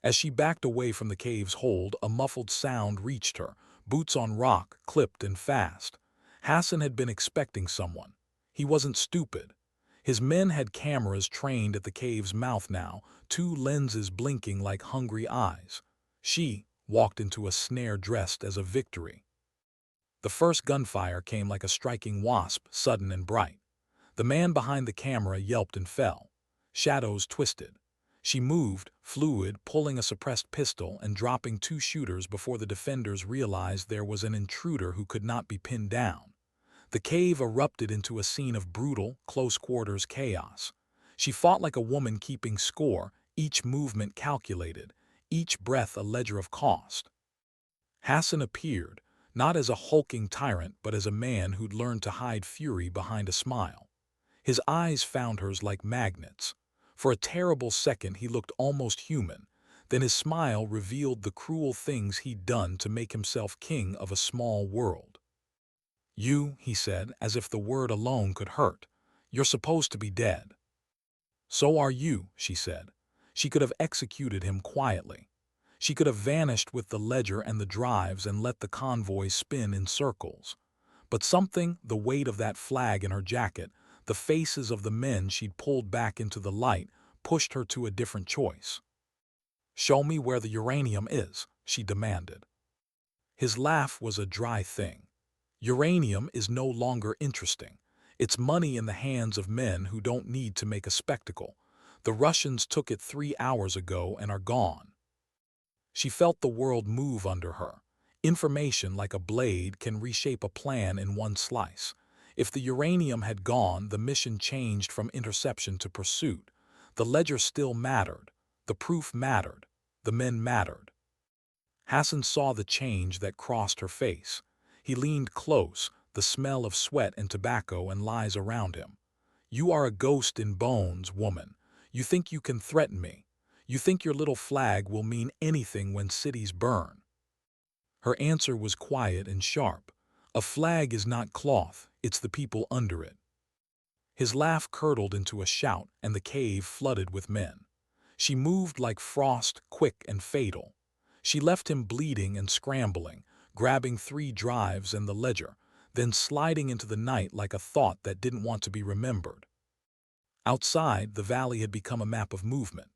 As she backed away from the cave's hold, a muffled sound reached her, boots on rock, clipped and fast. Hassan had been expecting someone. He wasn't stupid. His men had cameras trained at the cave's mouth now, two lenses blinking like hungry eyes. She walked into a snare dressed as a victory. The first gunfire came like a striking wasp, sudden and bright. The man behind the camera yelped and fell. Shadows twisted. She moved, fluid, pulling a suppressed pistol and dropping two shooters before the defenders realized there was an intruder who could not be pinned down. The cave erupted into a scene of brutal, close-quarters chaos. She fought like a woman keeping score, each movement calculated, each breath a ledger of cost. Hassan appeared, not as a hulking tyrant but as a man who'd learned to hide fury behind a smile. His eyes found hers like magnets. For a terrible second he looked almost human, then his smile revealed the cruel things he'd done to make himself king of a small world. "You," he said, as if the word alone could hurt, "you're supposed to be dead." "So are you," she said. She could have executed him quietly. She could have vanished with the ledger and the drives and let the convoy spin in circles. But something, the weight of that flag in her jacket, the faces of the men she'd pulled back into the light, pushed her to a different choice. "Show me where the uranium is," she demanded. His laugh was a dry thing. "Uranium is no longer interesting. It's money in the hands of men who don't need to make a spectacle. The Russians took it 3 hours ago and are gone." She felt the world move under her. Information, like a blade, can reshape a plan in one slice. If the uranium had gone, the mission changed from interception to pursuit. The ledger still mattered. The proof mattered. The men mattered. Hassan saw the change that crossed her face. He leaned close, the smell of sweat and tobacco and lies around him. "You are a ghost in bones, woman. You think you can threaten me. You think your little flag will mean anything when cities burn." Her answer was quiet and sharp. "A flag is not cloth, it's the people under it." His laugh curdled into a shout, and the cave flooded with men. She moved like frost, quick and fatal. She left him bleeding and scrambling, grabbing 3 drives and the ledger, then sliding into the night like a thought that didn't want to be remembered. Outside, the valley had become a map of movement.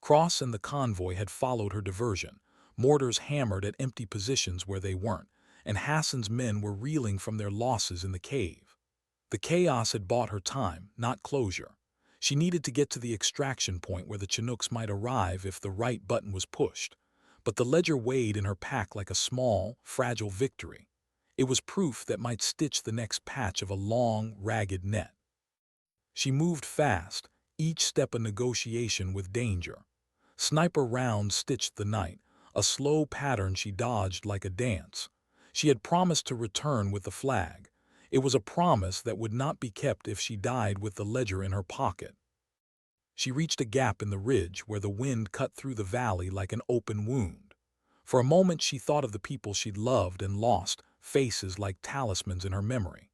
Cross and the convoy had followed her diversion. Mortars hammered at empty positions where they weren't, and Hassan's men were reeling from their losses in the cave. The chaos had bought her time, not closure. She needed to get to the extraction point where the Chinooks might arrive if the right button was pushed. But the ledger weighed in her pack like a small, fragile victory. It was proof that might stitch the next patch of a long, ragged net. She moved fast, each step a negotiation with danger. Sniper rounds stitched the night, a slow pattern she dodged like a dance. She had promised to return with the flag. It was a promise that would not be kept if she died with the ledger in her pocket. She reached a gap in the ridge where the wind cut through the valley like an open wound. For a moment she thought of the people she'd loved and lost, faces like talismans in her memory.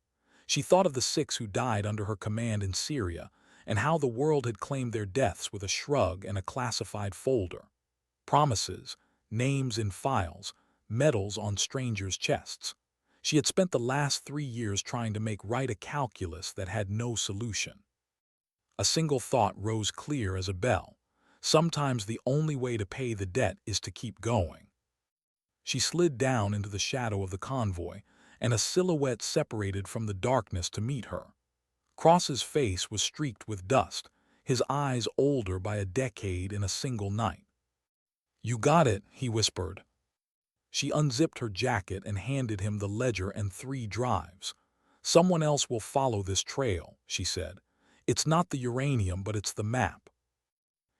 She thought of the 6 who died under her command in Syria, and how the world had claimed their deaths with a shrug and a classified folder. Promises, names in files, medals on strangers' chests. She had spent the last 3 years trying to make right a calculus that had no solution. A single thought rose clear as a bell. Sometimes the only way to pay the debt is to keep going. She slid down into the shadow of the convoy, and a silhouette separated from the darkness to meet her. Cross's face was streaked with dust, his eyes older by a decade in a single night. "You got it," he whispered. She unzipped her jacket and handed him the ledger and 3 drives. "Someone else will follow this trail," she said. "It's not the uranium, but it's the map."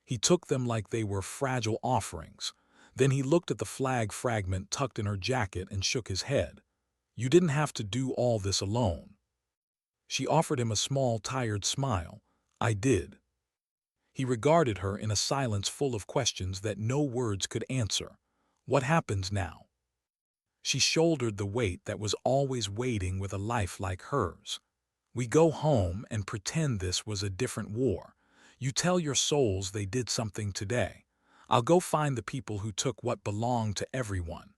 He took them like they were fragile offerings. Then he looked at the flag fragment tucked in her jacket and shook his head. "You didn't have to do all this alone." She offered him a small, tired smile. "I did." He regarded her in a silence full of questions that no words could answer. "What happens now?" She shouldered the weight that was always waiting with a life like hers. "We go home and pretend this was a different war. You tell your souls they did something today. I'll go find the people who took what belonged to everyone."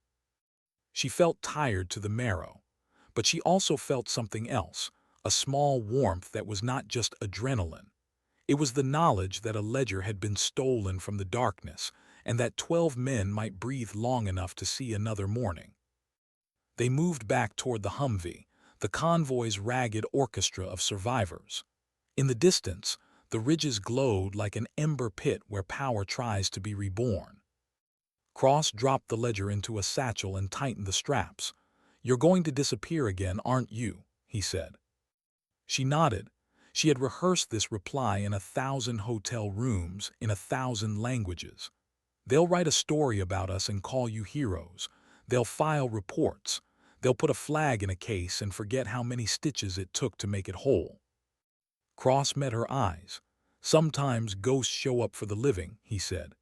She felt tired to the marrow, but she also felt something else, a small warmth that was not just adrenaline. It was the knowledge that a ledger had been stolen from the darkness and that 12 men might breathe long enough to see another morning. They moved back toward the Humvee, the convoy's ragged orchestra of survivors. In the distance, the ridges glowed like an ember pit where power tries to be reborn. Cross dropped the ledger into a satchel and tightened the straps. "You're going to disappear again, aren't you?" he said. She nodded. She had rehearsed this reply in 1,000 hotel rooms in 1,000 languages. "They'll write a story about us and call you heroes. They'll file reports. They'll put a flag in a case and forget how many stitches it took to make it whole." Cross met her eyes. "Sometimes ghosts show up for the living," he said.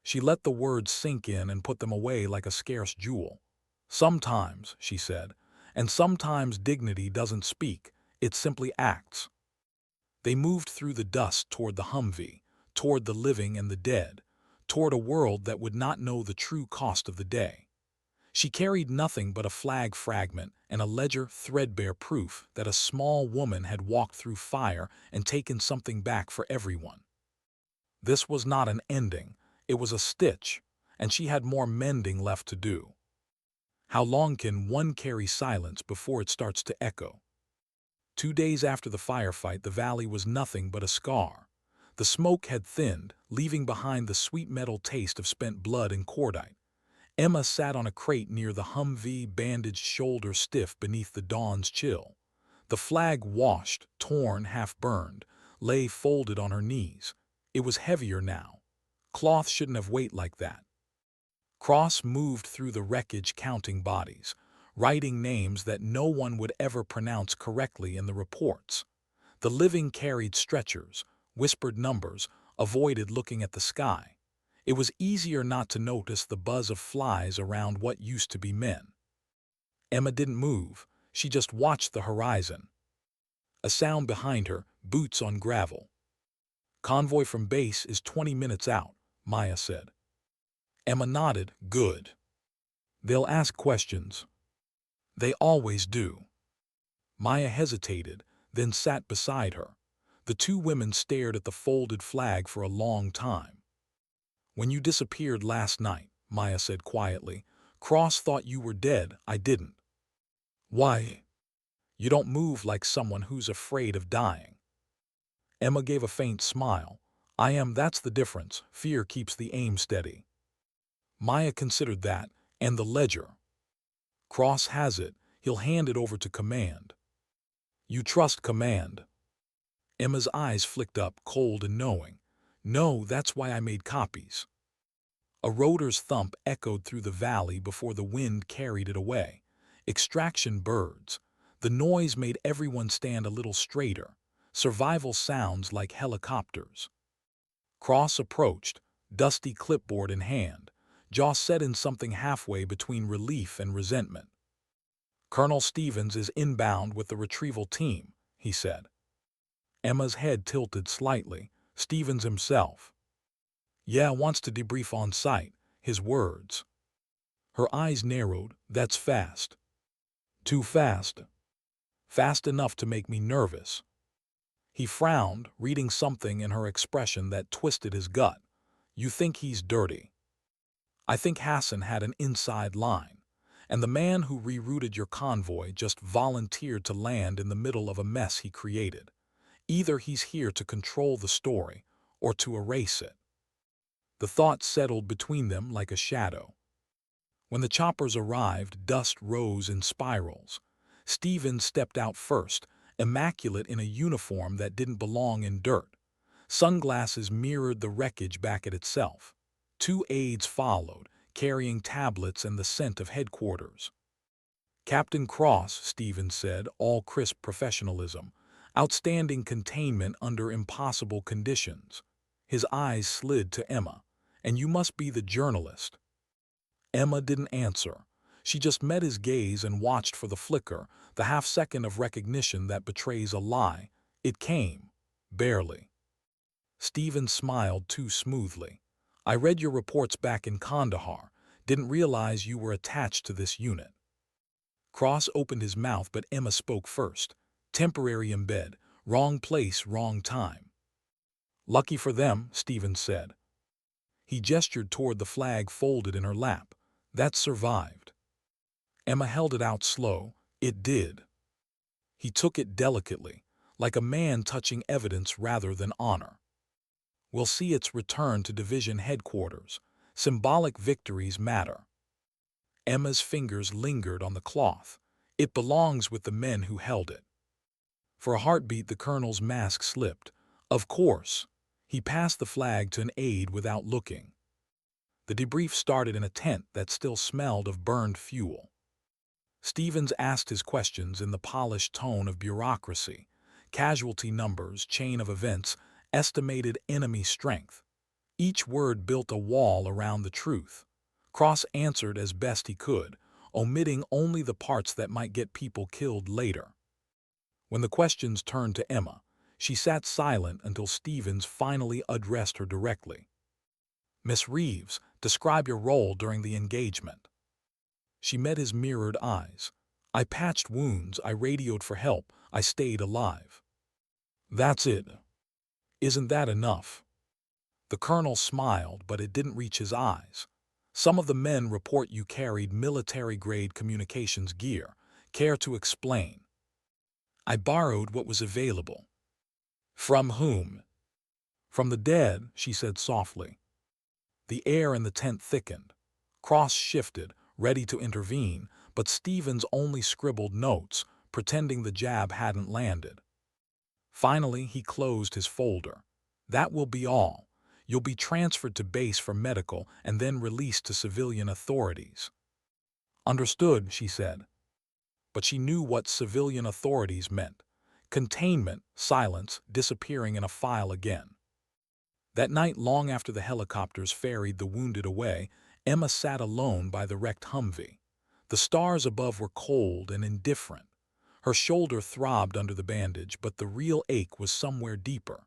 She let the words sink in and put them away like a scarce jewel. "Sometimes," she said, "and sometimes dignity doesn't speak, it simply acts." They moved through the dust toward the Humvee, toward the living and the dead, toward a world that would not know the true cost of the day. She carried nothing but a flag fragment and a ledger, threadbare proof that a small woman had walked through fire and taken something back for everyone. This was not an ending, it was a stitch, and she had more mending left to do. How long can one carry silence before it starts to echo? 2 days after the firefight, the valley was nothing but a scar. The smoke had thinned, leaving behind the sweet metal taste of spent blood and cordite. Emma sat on a crate near the Humvee, bandaged shoulder stiff beneath the dawn's chill. The flag, washed, torn, half-burned, lay folded on her knees. It was heavier now. Cloth shouldn't have weight like that. Cross moved through the wreckage counting bodies, writing names that no one would ever pronounce correctly in the reports. The living carried stretchers, whispered numbers, avoided looking at the sky. It was easier not to notice the buzz of flies around what used to be men. Emma didn't move, she just watched the horizon. A sound behind her, boots on gravel. "Convoy from base is 20 minutes out," Maya said. Emma nodded. "Good. They'll ask questions." "They always do." Maya hesitated, then sat beside her. The 2 women stared at the folded flag for a long time. "When you disappeared last night," Maya said quietly, "Cross thought you were dead, I didn't." "Why?" "You don't move like someone who's afraid of dying." Emma gave a faint smile. "I am, that's the difference. Fear keeps the aim steady." Maya considered that, and the ledger. "Cross has it. He'll hand it over to command." "You trust command?" Emma's eyes flicked up, cold and knowing. "No, that's why I made copies." A rotor's thump echoed through the valley before the wind carried it away. Extraction birds. The noise made everyone stand a little straighter. Survival sounds like helicopters. Cross approached, dusty clipboard in hand, jaw set in something halfway between relief and resentment. "Colonel Stevens is inbound with the retrieval team," he said. Emma's head tilted slightly. "Stevens himself?" "Yeah, wants to debrief on site." His words. Her eyes narrowed. "That's fast." "Too fast." "Fast enough to make me nervous." He frowned, reading something in her expression that twisted his gut. You think he's dirty. I think Hassan had an inside line, and the man who rerouted your convoy just volunteered to land in the middle of a mess he created. Either he's here to control the story or to erase it. The thought settled between them like a shadow. When the choppers arrived, dust rose in spirals. Stevens stepped out first, immaculate in a uniform that didn't belong in dirt. Sunglasses mirrored the wreckage back at itself. Two aides followed, carrying tablets and the scent of headquarters. Captain Cross, Stevens said, all crisp professionalism. Outstanding containment under impossible conditions. His eyes slid to Emma. And you must be the journalist. Emma didn't answer. She just met his gaze and watched for the flicker, the half-second of recognition that betrays a lie. It came. Barely. Stephen smiled too smoothly. I read your reports back in Kandahar. Didn't realize you were attached to this unit. Cross opened his mouth, but Emma spoke first. Temporary embed. Wrong place, wrong time. Lucky for them, Stephen said. He gestured toward the flag folded in her lap. That survived. Emma held it out slow. It did. He took it delicately, like a man touching evidence rather than honor. We'll see its return to division headquarters. Symbolic victories matter. Emma's fingers lingered on the cloth. It belongs with the men who held it. For a heartbeat, the colonel's mask slipped. Of course. He passed the flag to an aide without looking. The debrief started in a tent that still smelled of burned fuel. Stevens asked his questions in the polished tone of bureaucracy. Casualty numbers, chain of events, estimated enemy strength. Each word built a wall around the truth. Cross answered as best he could, omitting only the parts that might get people killed later. When the questions turned to Emma, she sat silent until Stevens finally addressed her directly. Miss Reeves, describe your role during the engagement. She met his mirrored eyes. I patched wounds, I radioed for help, I stayed alive. That's it. Isn't that enough? The colonel smiled, but it didn't reach his eyes. Some of the men report you carried military-grade communications gear. Care to explain? I borrowed what was available. From whom? From the dead, she said softly. The air in the tent thickened. Cross shifted, ready to intervene, but Stevens only scribbled notes, pretending the jab hadn't landed. Finally, he closed his folder. That will be all. You'll be transferred to base for medical and then released to civilian authorities. Understood, she said. But she knew what civilian authorities meant. Containment, silence, disappearing in a file again. That night, long after the helicopters ferried the wounded away, Emma sat alone by the wrecked Humvee. The stars above were cold and indifferent. Her shoulder throbbed under the bandage, but the real ache was somewhere deeper.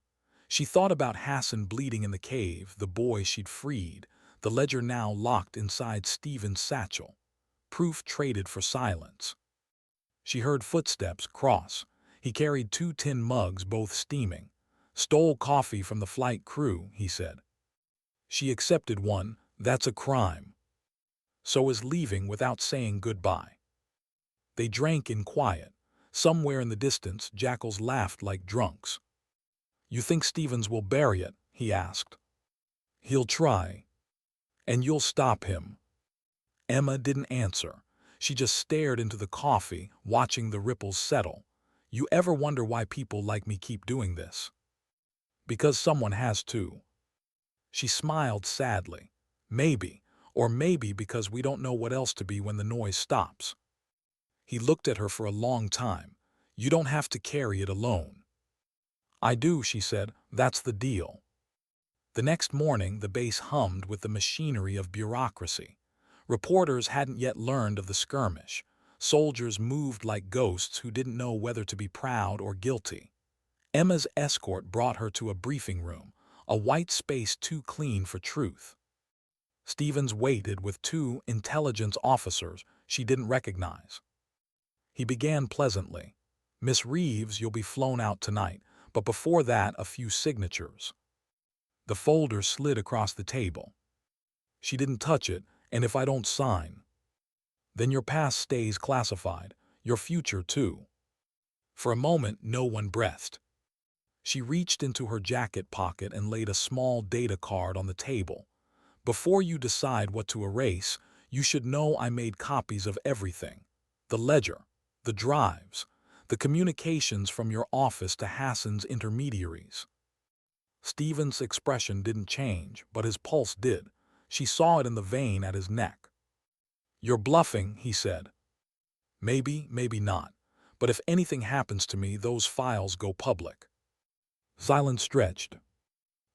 She thought about Hassan bleeding in the cave, the boy she'd freed, the ledger now locked inside Stephen's satchel. Proof traded for silence. She heard footsteps cross. He carried 2 tin mugs, both steaming. Stole coffee from the flight crew, he said. She accepted one. That's a crime. So is leaving without saying goodbye. They drank in quiet. Somewhere in the distance, jackals laughed like drunks. You think Stevens will bury it? He asked. He'll try. And you'll stop him. Emma didn't answer. She just stared into the coffee, watching the ripples settle. You ever wonder why people like me keep doing this? Because someone has to. She smiled sadly. Maybe, or maybe because we don't know what else to be when the noise stops. He looked at her for a long time. You don't have to carry it alone. I do, she said. That's the deal. The next morning, the base hummed with the machinery of bureaucracy. Reporters hadn't yet learned of the skirmish. Soldiers moved like ghosts who didn't know whether to be proud or guilty. Emma's escort brought her to a briefing room, a white space too clean for truth. Stevens waited with 2 intelligence officers she didn't recognize. He began pleasantly. Miss Reeves, you'll be flown out tonight, but before that, a few signatures. The folder slid across the table. She didn't touch it, and if I don't sign, then your past stays classified, your future too. For a moment, no one breathed. She reached into her jacket pocket and laid a small data card on the table. Before you decide what to erase, you should know I made copies of everything. The ledger, the drives, the communications from your office to Hassan's intermediaries. Stephen's expression didn't change, but his pulse did. She saw it in the vein at his neck. You're bluffing, he said. Maybe, maybe not. But if anything happens to me, those files go public. Silence stretched.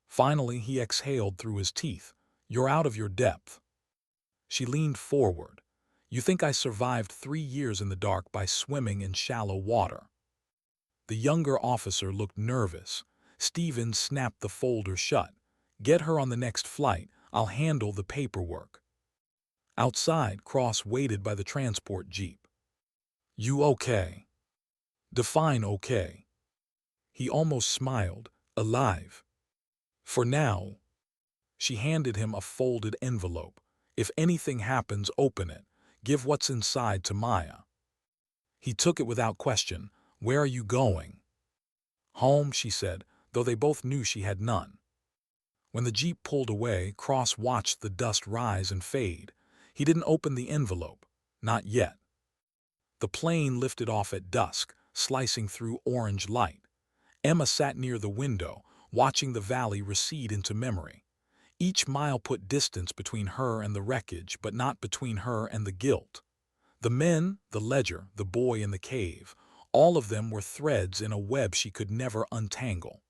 Finally, he exhaled through his teeth. You're out of your depth. She leaned forward. You think I survived 3 years in the dark by swimming in shallow water? The younger officer looked nervous. Stephen snapped the folder shut. Get her on the next flight. I'll handle the paperwork. Outside, Cross waited by the transport jeep. You okay? Define okay. He almost smiled. Alive. For now. She handed him a folded envelope. If anything happens, open it. Give what's inside to Maya. He took it without question. Where are you going? Home, she said, though they both knew she had none. When the jeep pulled away, Cross watched the dust rise and fade. He didn't open the envelope. Not yet. The plane lifted off at dusk, slicing through orange light. Emma sat near the window, watching the valley recede into memory. Each mile put distance between her and the wreckage, but not between her and the guilt. The men, the ledger, the boy in the cave, all of them were threads in a web she could never untangle.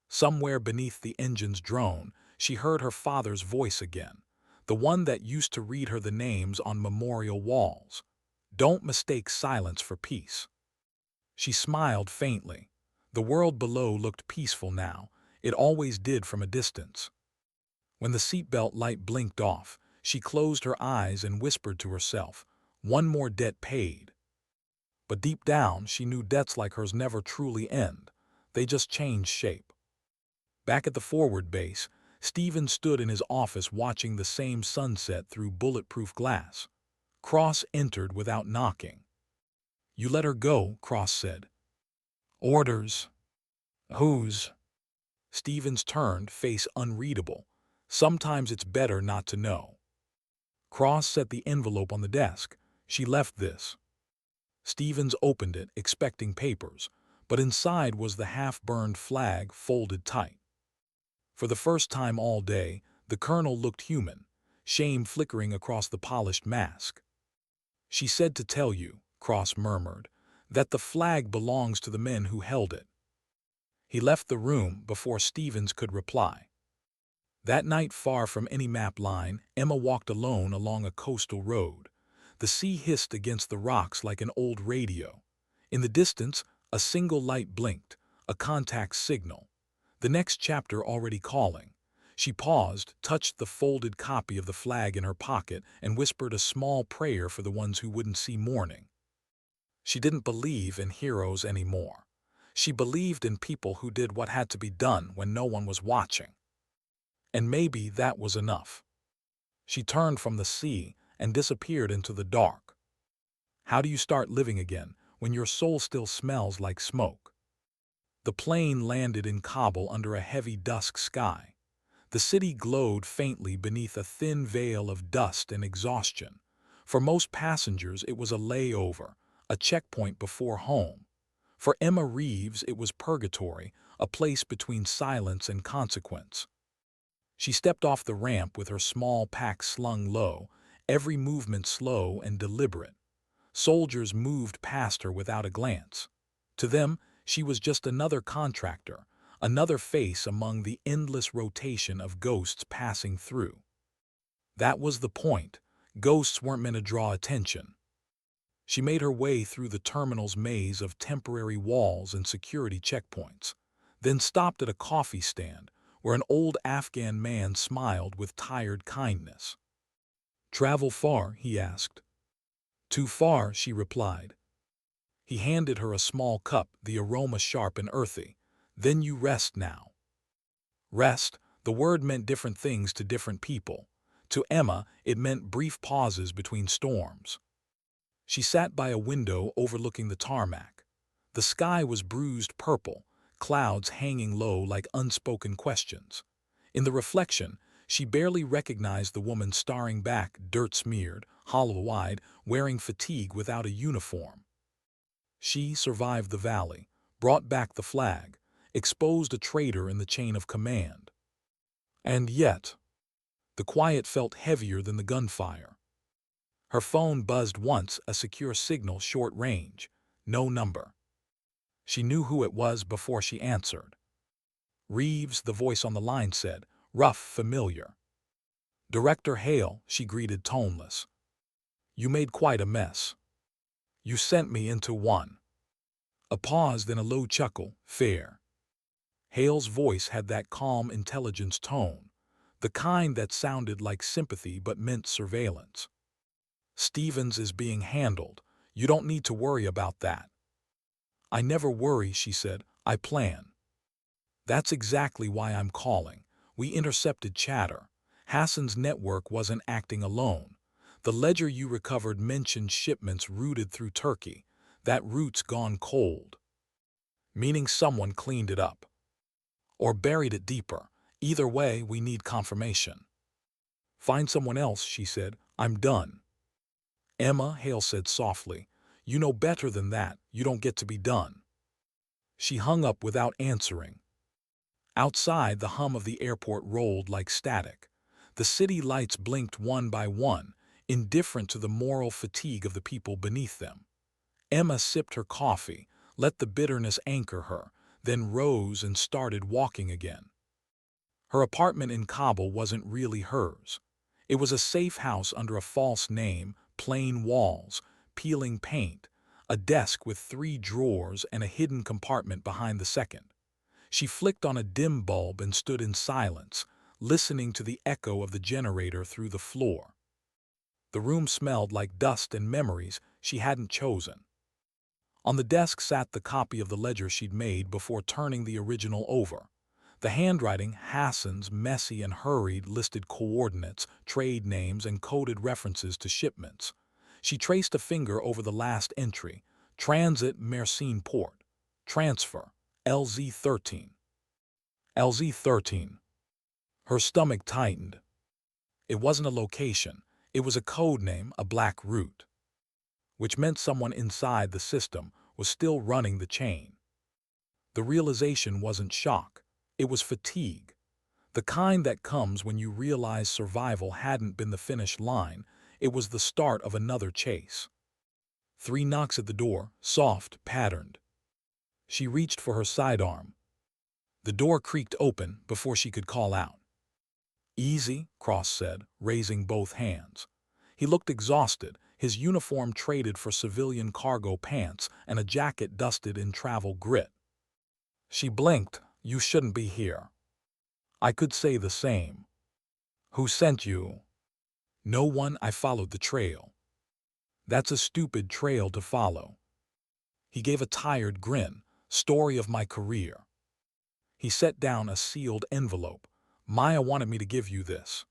Somewhere beneath the engine's drone, she heard her father's voice again, the one that used to read her the names on memorial walls. Don't mistake silence for peace. She smiled faintly. The world below looked peaceful now. It always did from a distance. When the seatbelt light blinked off, she closed her eyes and whispered to herself, one more debt paid. But deep down, she knew debts like hers never truly end. They just change shape. Back at the forward base, Stephen stood in his office watching the same sunset through bulletproof glass. Cross entered without knocking. You let her go, Cross said. Orders. Whose? Stevens turned, face unreadable. Sometimes it's better not to know. Cross set the envelope on the desk. She left this. Stevens opened it, expecting papers, but inside was the half-burned flag folded tight. For the first time all day, the colonel looked human, shame flickering across the polished mask. She said to tell you, Cross murmured, that the flag belongs to the men who held it. He left the room before Stevens could reply. That night, far from any map line, Emma walked alone along a coastal road. The sea hissed against the rocks like an old radio. In the distance, a single light blinked, a contact signal. The next chapter already calling. She paused, touched the folded copy of the flag in her pocket, and whispered a small prayer for the ones who wouldn't see morning. She didn't believe in heroes anymore. She believed in people who did what had to be done when no one was watching. And maybe that was enough. She turned from the sea and disappeared into the dark. How do you start living again when your soul still smells like smoke? The plane landed in Kabul under a heavy dusk sky. The city glowed faintly beneath a thin veil of dust and exhaustion. For most passengers, it was a layover, a checkpoint before home. For Emma Reeves, it was purgatory, a place between silence and consequence. She stepped off the ramp with her small pack slung low, every movement slow and deliberate. Soldiers moved past her without a glance. To them, she was just another contractor, another face among the endless rotation of ghosts passing through. That was the point. Ghosts weren't meant to draw attention. She made her way through the terminal's maze of temporary walls and security checkpoints, then stopped at a coffee stand where an old Afghan man smiled with tired kindness. Travel far? He asked. Too far, she replied. He handed her a small cup, the aroma sharp and earthy. Then you rest now. Rest? The word meant different things to different people. To Emma, it meant brief pauses between storms. She sat by a window overlooking the tarmac. The sky was bruised purple, clouds hanging low like unspoken questions. In the reflection, she barely recognized the woman staring back, dirt-smeared, hollow-eyed, wearing fatigue without a uniform. She survived the valley, brought back the flag, exposed a traitor in the chain of command. And yet, the quiet felt heavier than the gunfire. Her phone buzzed once, a secure signal, short range, no number. She knew who it was before she answered. Reeves, the voice on the line said, rough, familiar. Director Hale, she greeted, toneless. You made quite a mess. You sent me into one. A pause, then a low chuckle, fair. Hale's voice had that calm intelligence tone, the kind that sounded like sympathy but meant surveillance. Stevens is being handled. You don't need to worry about that. I never worry, she said. I plan. That's exactly why I'm calling. We intercepted chatter. Hassan's network wasn't acting alone. The ledger you recovered mentioned shipments routed through Turkey. That route's gone cold. Meaning someone cleaned it up. Or buried it deeper. Either way, we need confirmation. Find someone else, she said. I'm done. Emma, Hale said softly. You know better than that. You don't get to be done. She hung up without answering. Outside, the hum of the airport rolled like static. The city lights blinked one by one, indifferent to the moral fatigue of the people beneath them. Emma sipped her coffee, let the bitterness anchor her, then rose and started walking again. Her apartment in Kabul wasn't really hers. It was a safe house under a false name, plain walls, peeling paint, a desk with 3 drawers and a hidden compartment behind the second. She flicked on a dim bulb and stood in silence, listening to the echo of the generator through the floor. The room smelled like dust and memories she hadn't chosen. On the desk sat the copy of the ledger she'd made before turning the original over. The handwriting, Hassan's, messy and hurried, listed coordinates, trade names, and coded references to shipments. She traced a finger over the last entry, Transit Mersin Port, Transfer, LZ13. LZ13. Her stomach tightened. It wasn't a location, it was a code name, a black route, which meant someone inside the system was still running the chain. The realization wasn't shock, it was fatigue. The kind that comes when you realize survival hadn't been the finish line, it was the start of another chase. 3 knocks at the door, soft, patterned. She reached for her sidearm. The door creaked open before she could call out. Easy, Cross said, raising both hands. He looked exhausted, his uniform traded for civilian cargo pants and a jacket dusted in travel grit. She blinked. You shouldn't be here. I could say the same. Who sent you? No one. I followed the trail. That's a stupid trail to follow. He gave a tired grin. Story of my career. He set down a sealed envelope. Maya wanted me to give you this.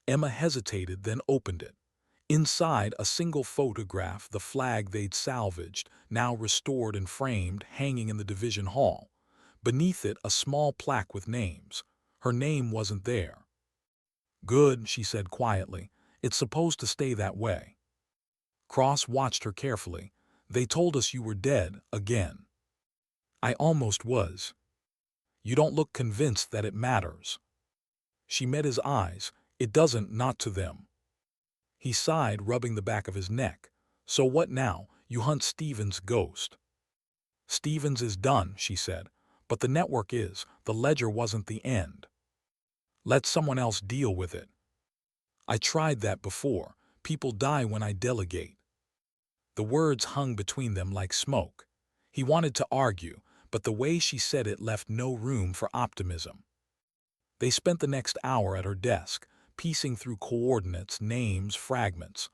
Emma hesitated, then opened it. Inside, a single photograph, the flag they'd salvaged, now restored and framed, hanging in the division hall. Beneath it, a small plaque with names. Her name wasn't there. Good, she said quietly. It's supposed to stay that way. Cross watched her carefully. They told us you were dead, again. I almost was. You don't look convinced that it matters. She met his eyes. It doesn't, not to them. He sighed, rubbing the back of his neck. So what now? You hunt Stevens' ghost. Stevens is done, she said. But the network is. The ledger wasn't the end. Let someone else deal with it. I tried that before. People die when I delegate. The words hung between them like smoke. He wanted to argue, but the way she said it left no room for optimism. They spent the next hour at her desk, piecing through coordinates, names, fragments.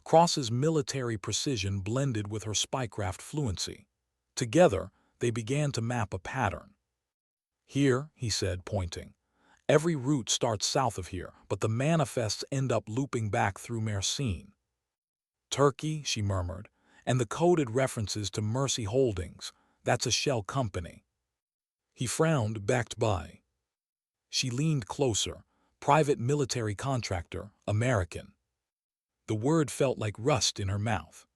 Cross's military precision blended with her spycraft fluency. Together, they began to map a pattern. Here, he said, pointing. Every route starts south of here, but the manifests end up looping back through Mercine. Turkey, she murmured, and the coded references to Mercy Holdings, that's a shell company. He frowned, backed by. She leaned closer. Private military contractor, American. The word felt like rust in her mouth.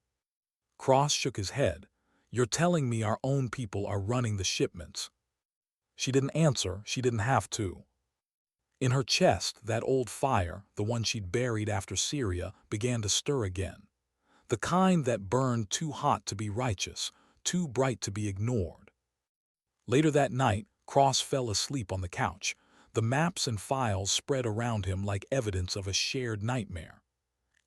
Cross shook his head. You're telling me our own people are running the shipments. She didn't answer, she didn't have to. In her chest, that old fire, the one she'd buried after Syria, began to stir again. The kind that burned too hot to be righteous, too bright to be ignored. Later that night, Cross fell asleep on the couch. The maps and files spread around him like evidence of a shared nightmare.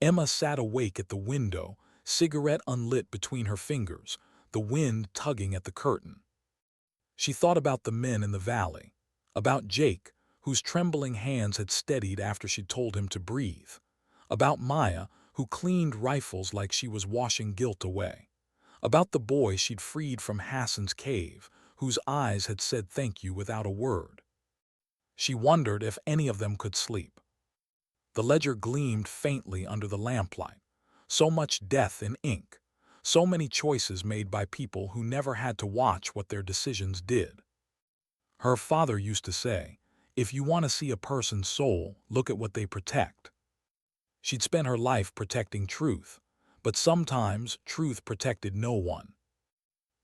Emma sat awake at the window, cigarette unlit between her fingers, the wind tugging at the curtain. She thought about the men in the valley, about Jake, whose trembling hands had steadied after she'd told him to breathe, about Maya, who cleaned rifles like she was washing guilt away, about the boy she'd freed from Hassan's cave, whose eyes had said thank you without a word. She wondered if any of them could sleep. The ledger gleamed faintly under the lamplight. So much death in ink. So many choices made by people who never had to watch what their decisions did. Her father used to say, if you want to see a person's soul, look at what they protect. She'd spent her life protecting truth, but sometimes truth protected no one.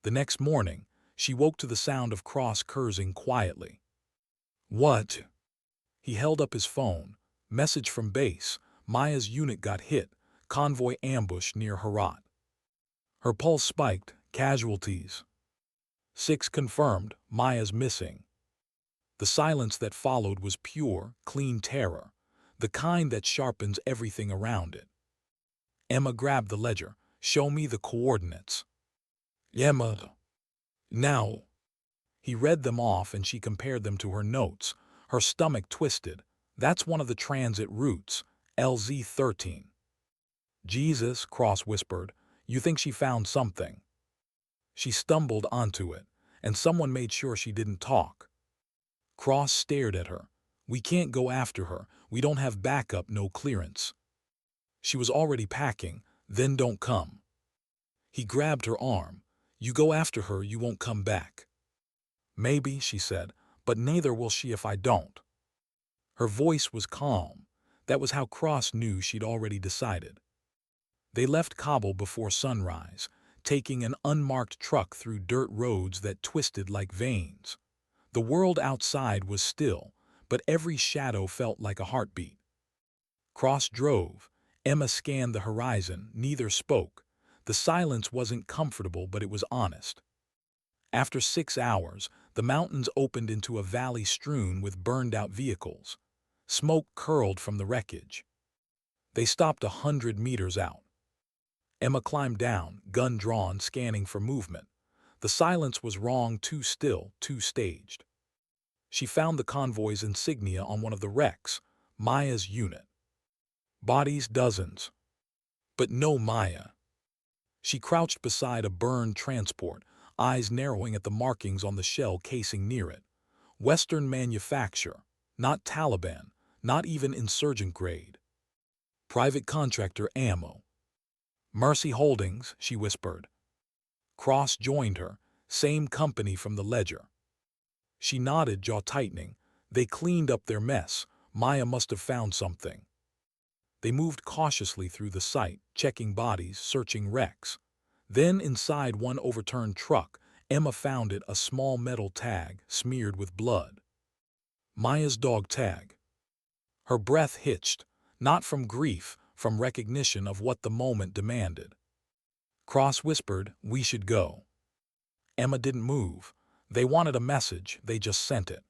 The next morning, she woke to the sound of Cross cursing quietly. What? He held up his phone. Message from base. Maya's unit got hit. Convoy ambush near Herat. Her pulse spiked. Casualties. 6 confirmed. Maya's missing. The silence that followed was pure, clean terror, the kind that sharpens everything around it. Emma grabbed the ledger. Show me the coordinates. Emma. Now. He read them off and she compared them to her notes. Her stomach twisted. That's one of the transit routes, LZ-13. Jesus, Cross whispered. You think she found something? She stumbled onto it, and someone made sure she didn't talk. Cross stared at her. We can't go after her. We don't have backup, no clearance. She was already packing. Then don't come. He grabbed her arm. You go after her, you won't come back. Maybe, she said, but neither will she if I don't. Her voice was calm. That was how Cross knew she'd already decided. They left Kabul before sunrise, taking an unmarked truck through dirt roads that twisted like veins. The world outside was still, but every shadow felt like a heartbeat. Cross drove. Emma scanned the horizon. Neither spoke. The silence wasn't comfortable, but it was honest. After 6 hours, the mountains opened into a valley strewn with burned-out vehicles. Smoke curled from the wreckage. They stopped 100 meters out. Emma climbed down, gun drawn, scanning for movement. The silence was wrong, too still, too staged. She found the convoy's insignia on one of the wrecks, Maya's unit. Bodies dozens. But no Maya. She crouched beside a burned transport, eyes narrowing at the markings on the shell casing near it. Western manufacture, not Taliban, not even insurgent grade. Private contractor ammo. Mercy Holdings, she whispered. Cross joined her, same company from the ledger. She nodded, jaw tightening. They cleaned up their mess. Maya must have found something. They moved cautiously through the site, checking bodies, searching wrecks. Then inside one overturned truck, Emma found it, a small metal tag smeared with blood. Maya's dog tag. Her breath hitched, not from grief, from recognition of what the moment demanded. Cross whispered, we should go. Emma didn't move. They wanted a message, they just sent it.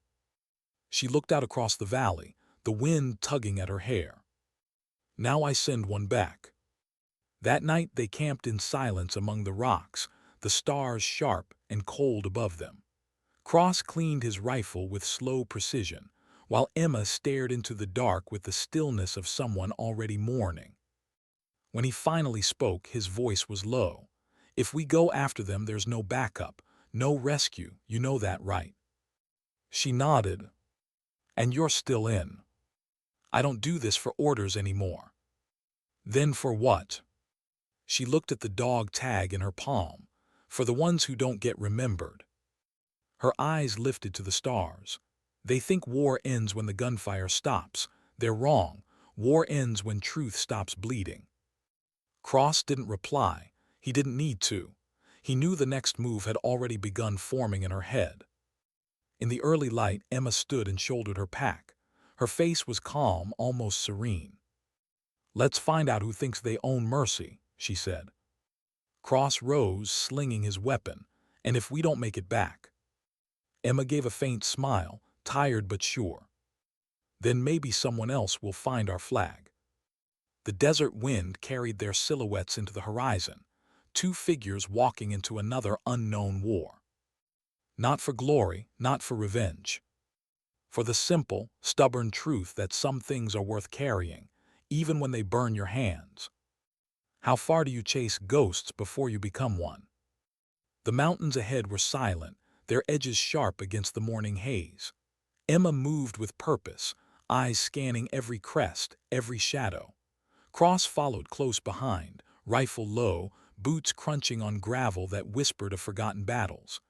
She looked out across the valley, the wind tugging at her hair. Now I send one back. That night they camped in silence among the rocks, the stars sharp and cold above them. Cross cleaned his rifle with slow precision, while Emma stared into the dark with the stillness of someone already mourning. When he finally spoke, his voice was low. If we go after them, there's no backup, no rescue, you know that, right? She nodded. And you're still in. I don't do this for orders anymore. Then for what? She looked at the dog tag in her palm. For the ones who don't get remembered. Her eyes lifted to the stars. They think war ends when the gunfire stops. They're wrong. War ends when truth stops bleeding. Cross didn't reply. He didn't need to. He knew the next move had already begun forming in her head. In the early light, Emma stood and shouldered her pack. Her face was calm, almost serene. "Let's find out who thinks they own mercy," she said. Cross rose, slinging his weapon. "And if we don't make it back?" Emma gave a faint smile, tired but sure. "Then maybe someone else will find our flag." The desert wind carried their silhouettes into the horizon, two figures walking into another unknown war. Not for glory, not for revenge. For the simple, stubborn truth that some things are worth carrying, even when they burn your hands. How far do you chase ghosts before you become one? The mountains ahead were silent, their edges sharp against the morning haze. Emma moved with purpose, eyes scanning every crest, every shadow. Cross followed close behind, rifle low, boots crunching on gravel that whispered of forgotten battles.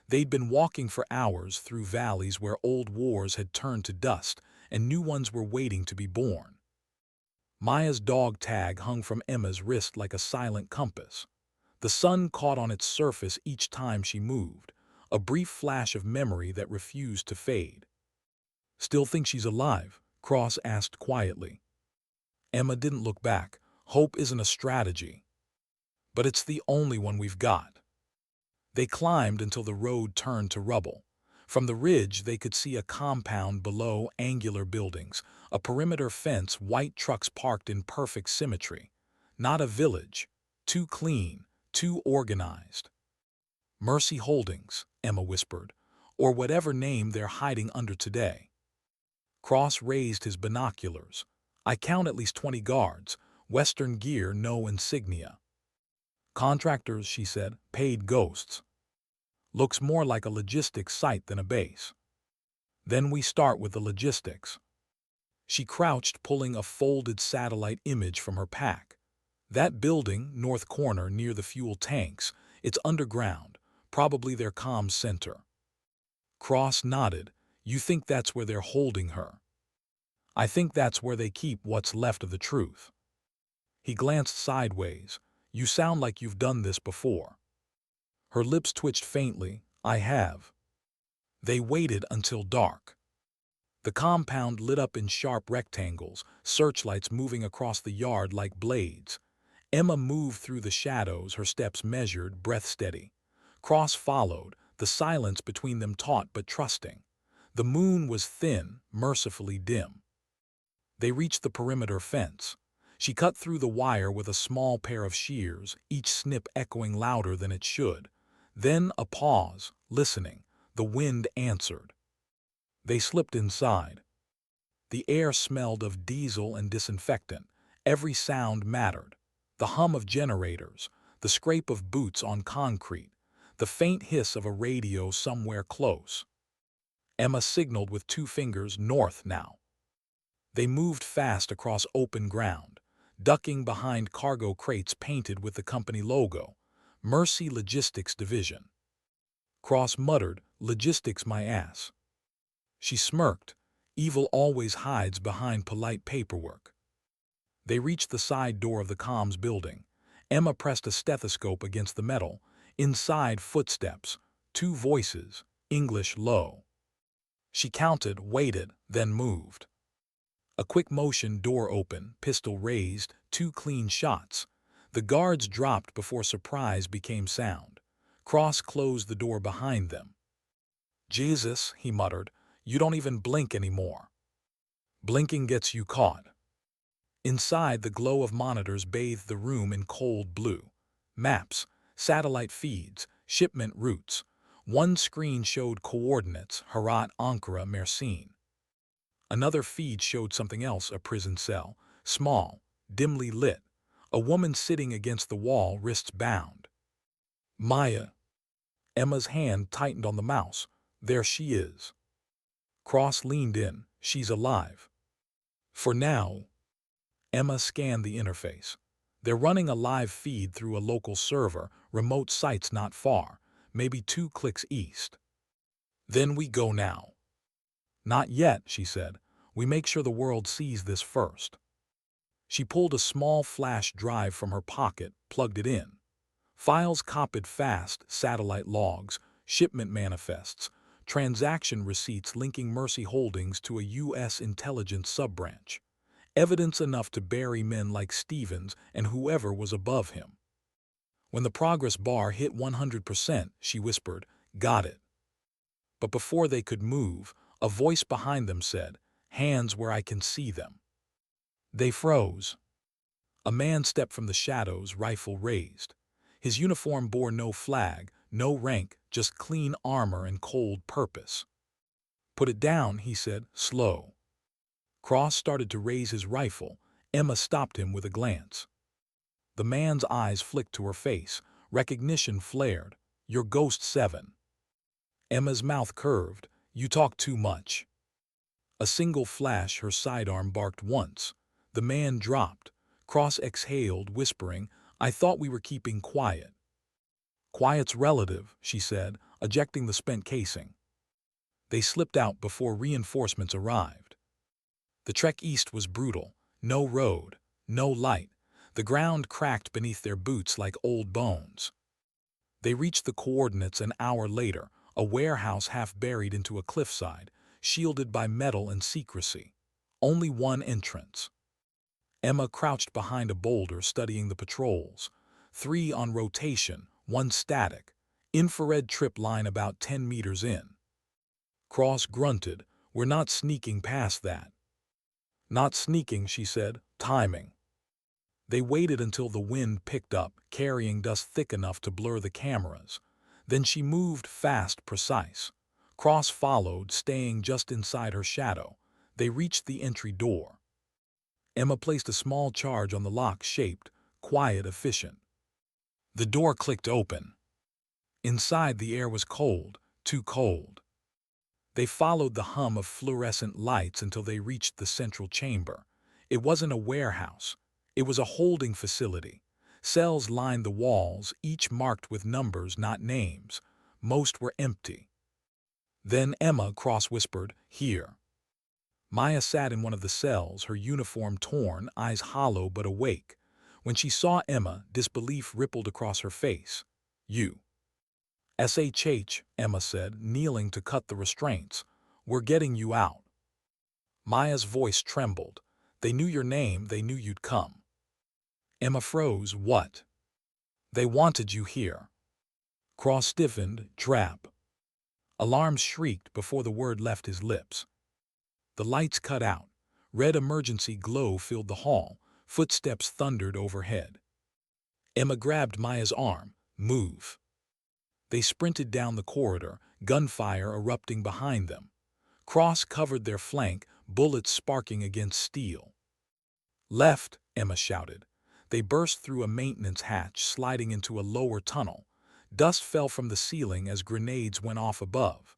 They'd been walking for hours through valleys where old wars had turned to dust and new ones were waiting to be born. Maya's dog tag hung from Emma's wrist like a silent compass. The sun caught on its surface each time she moved, a brief flash of memory that refused to fade. "Still think she's alive?" Cross asked quietly. Emma didn't look back. Hope isn't a strategy. But it's the only one we've got. They climbed until the road turned to rubble. From the ridge they could see a compound below, angular buildings, a perimeter fence, white trucks parked in perfect symmetry. Not a village. Too clean, too organized. "Mercy Holdings," Emma whispered, "or whatever name they're hiding under today." Cross raised his binoculars. "I count at least 20 guards, Western gear, no insignia." "Contractors," she said, "paid ghosts. Looks more like a logistics site than a base." "Then we start with the logistics." She crouched, pulling a folded satellite image from her pack. "That building, north corner near the fuel tanks, it's underground, probably their comms center." Cross nodded. "You think that's where they're holding her?" "I think that's where they keep what's left of the truth." He glanced sideways. "You sound like you've done this before." Her lips twitched faintly. "I have." They waited until dark. The compound lit up in sharp rectangles, searchlights moving across the yard like blades. Emma moved through the shadows, her steps measured, breath steady. Cross followed, the silence between them taut but trusting. The moon was thin, mercifully dim. They reached the perimeter fence. She cut through the wire with a small pair of shears, each snip echoing louder than it should. Then a pause, listening. The wind answered. They slipped inside. The air smelled of diesel and disinfectant. Every sound mattered. The hum of generators, the scrape of boots on concrete, the faint hiss of a radio somewhere close. Emma signaled with 2 fingers, "North now." They moved fast across open ground, ducking behind cargo crates painted with the company logo, Mercy Logistics Division. Cross muttered, "Logistics my ass." She smirked. Evil always hides behind polite paperwork. They reached the side door of the comms building. Emma pressed a stethoscope against the metal. Inside, footsteps. 2 voices, English low. She counted, waited, then moved. A quick motion, door open, pistol raised, 2 clean shots. The guards dropped before surprise became sound. Cross closed the door behind them. "Jesus," he muttered, "you don't even blink anymore." "Blinking gets you caught." Inside, the glow of monitors bathed the room in cold blue. Maps, satellite feeds, shipment routes. One screen showed coordinates, Herat, Ankara, Mersin. Another feed showed something else, a prison cell, small, dimly lit. A woman sitting against the wall, wrists bound. "Maya." Emma's hand tightened on the mouse. "There she is." Cross leaned in. she's alive. For now, Emma scanned the interface. They're running a live feed through a local server, remote sites not far, maybe 2 clicks east. Then we go now. Not yet, she said. We make sure the world sees this first. She pulled a small flash drive from her pocket, plugged it in. Files copied fast, satellite logs, shipment manifests, transaction receipts linking Mercy Holdings to a U.S. intelligence sub-branch. Evidence enough to bury men like Stevens and whoever was above him. When the progress bar hit 100%, she whispered, "Got it." But before they could move, a voice behind them said, "Hands where I can see them." They froze. A man stepped from the shadows, rifle raised. His uniform bore no flag, no rank, just clean armor and cold purpose. "Put it down," he said, slow. Cross started to raise his rifle. Emma stopped him with a glance. The man's eyes flicked to her face. Recognition flared. "You're Ghost 7. Emma's mouth curved. "You talk too much." A single flash, her sidearm barked once. The man dropped. Cross exhaled, whispering, "I thought we were keeping quiet." "Quiet's relative," she said, ejecting the spent casing. They slipped out before reinforcements arrived. The trek east was brutal. No road, no light. The ground cracked beneath their boots like old bones. They reached the coordinates an hour later, a warehouse half buried into a cliffside, shielded by metal and secrecy. Only one entrance. Emma crouched behind a boulder studying the patrols. 3 on rotation, 1 static. Infrared trip line about 10 meters in. Cross grunted, "We're not sneaking past that." "Not sneaking," she said, "timing." They waited until the wind picked up, carrying dust thick enough to blur the cameras. Then she moved fast, precise. Cross followed, staying just inside her shadow. They reached the entry door. Emma placed a small charge on the lock, shaped, quiet, efficient. The door clicked open. Inside, the air was cold, too cold. They followed the hum of fluorescent lights until they reached the central chamber. It wasn't a warehouse. It was a holding facility. Cells lined the walls, each marked with numbers, not names. Most were empty. Then Emma cross-whispered, "Here." Maya sat in one of the cells, her uniform torn, eyes hollow but awake. When she saw Emma, disbelief rippled across her face. "You." "SHH," Emma said, kneeling to cut the restraints. "We're getting you out." Maya's voice trembled. "They knew your name, they knew you'd come." Emma froze. "What?" "They wanted you here." Cross stiffened, "Trap." Alarms shrieked before the word left his lips. The lights cut out. Red emergency glow filled the hall. Footsteps thundered overhead. Emma grabbed Maya's arm. "Move." They sprinted down the corridor, gunfire erupting behind them. Cross covered their flank, bullets sparking against steel. "Left," Emma shouted. They burst through a maintenance hatch, sliding into a lower tunnel. Dust fell from the ceiling as grenades went off above.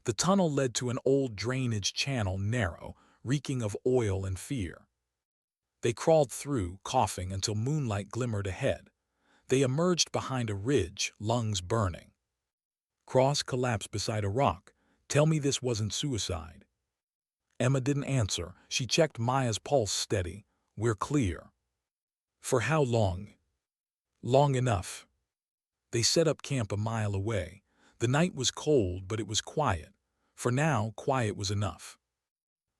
The tunnel led to an old drainage channel, narrow, reeking of oil and fear. They crawled through, coughing, until moonlight glimmered ahead. They emerged behind a ridge, lungs burning. Cross collapsed beside a rock. "Tell me this wasn't suicide." Emma didn't answer. She checked Maya's pulse, steady. "We're clear." "For how long?" "Long enough." They set up camp a mile away. The night was cold, but it was quiet. For now, quiet was enough.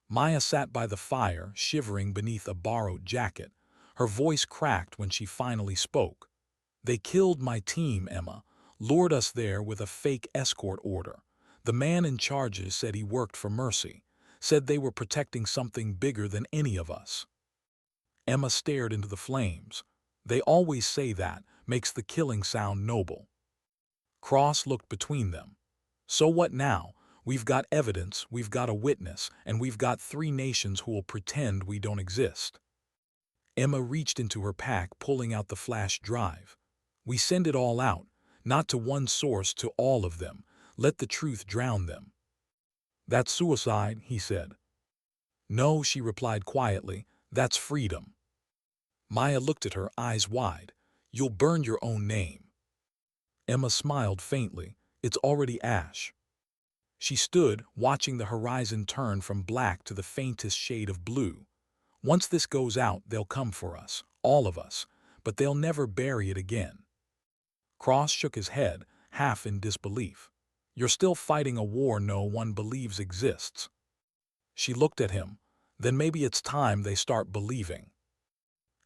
Maya sat by the fire, shivering beneath a borrowed jacket. Her voice cracked when she finally spoke. "They killed my team, Emma. Lured us there with a fake escort order. The man in charge said he worked for Mercy. Said they were protecting something bigger than any of us." Emma stared into the flames. "They always say that, makes the killing sound noble." Cross looked between them. "So what now? We've got evidence, we've got a witness, and we've got 3 nations who will pretend we don't exist." Emma reached into her pack, pulling out the flash drive. "We send it all out, not to one source, to all of them. Let the truth drown them." "That's suicide," he said. "No," she replied quietly, "that's freedom." Maya looked at her, eyes wide. "You'll burn your own name." Emma smiled faintly. "It's already ash." She stood, watching the horizon turn from black to the faintest shade of blue. "Once this goes out, they'll come for us, all of us, but they'll never bury it again." Cross shook his head, half in disbelief. "You're still fighting a war no one believes exists." She looked at him. "Then maybe it's time they start believing."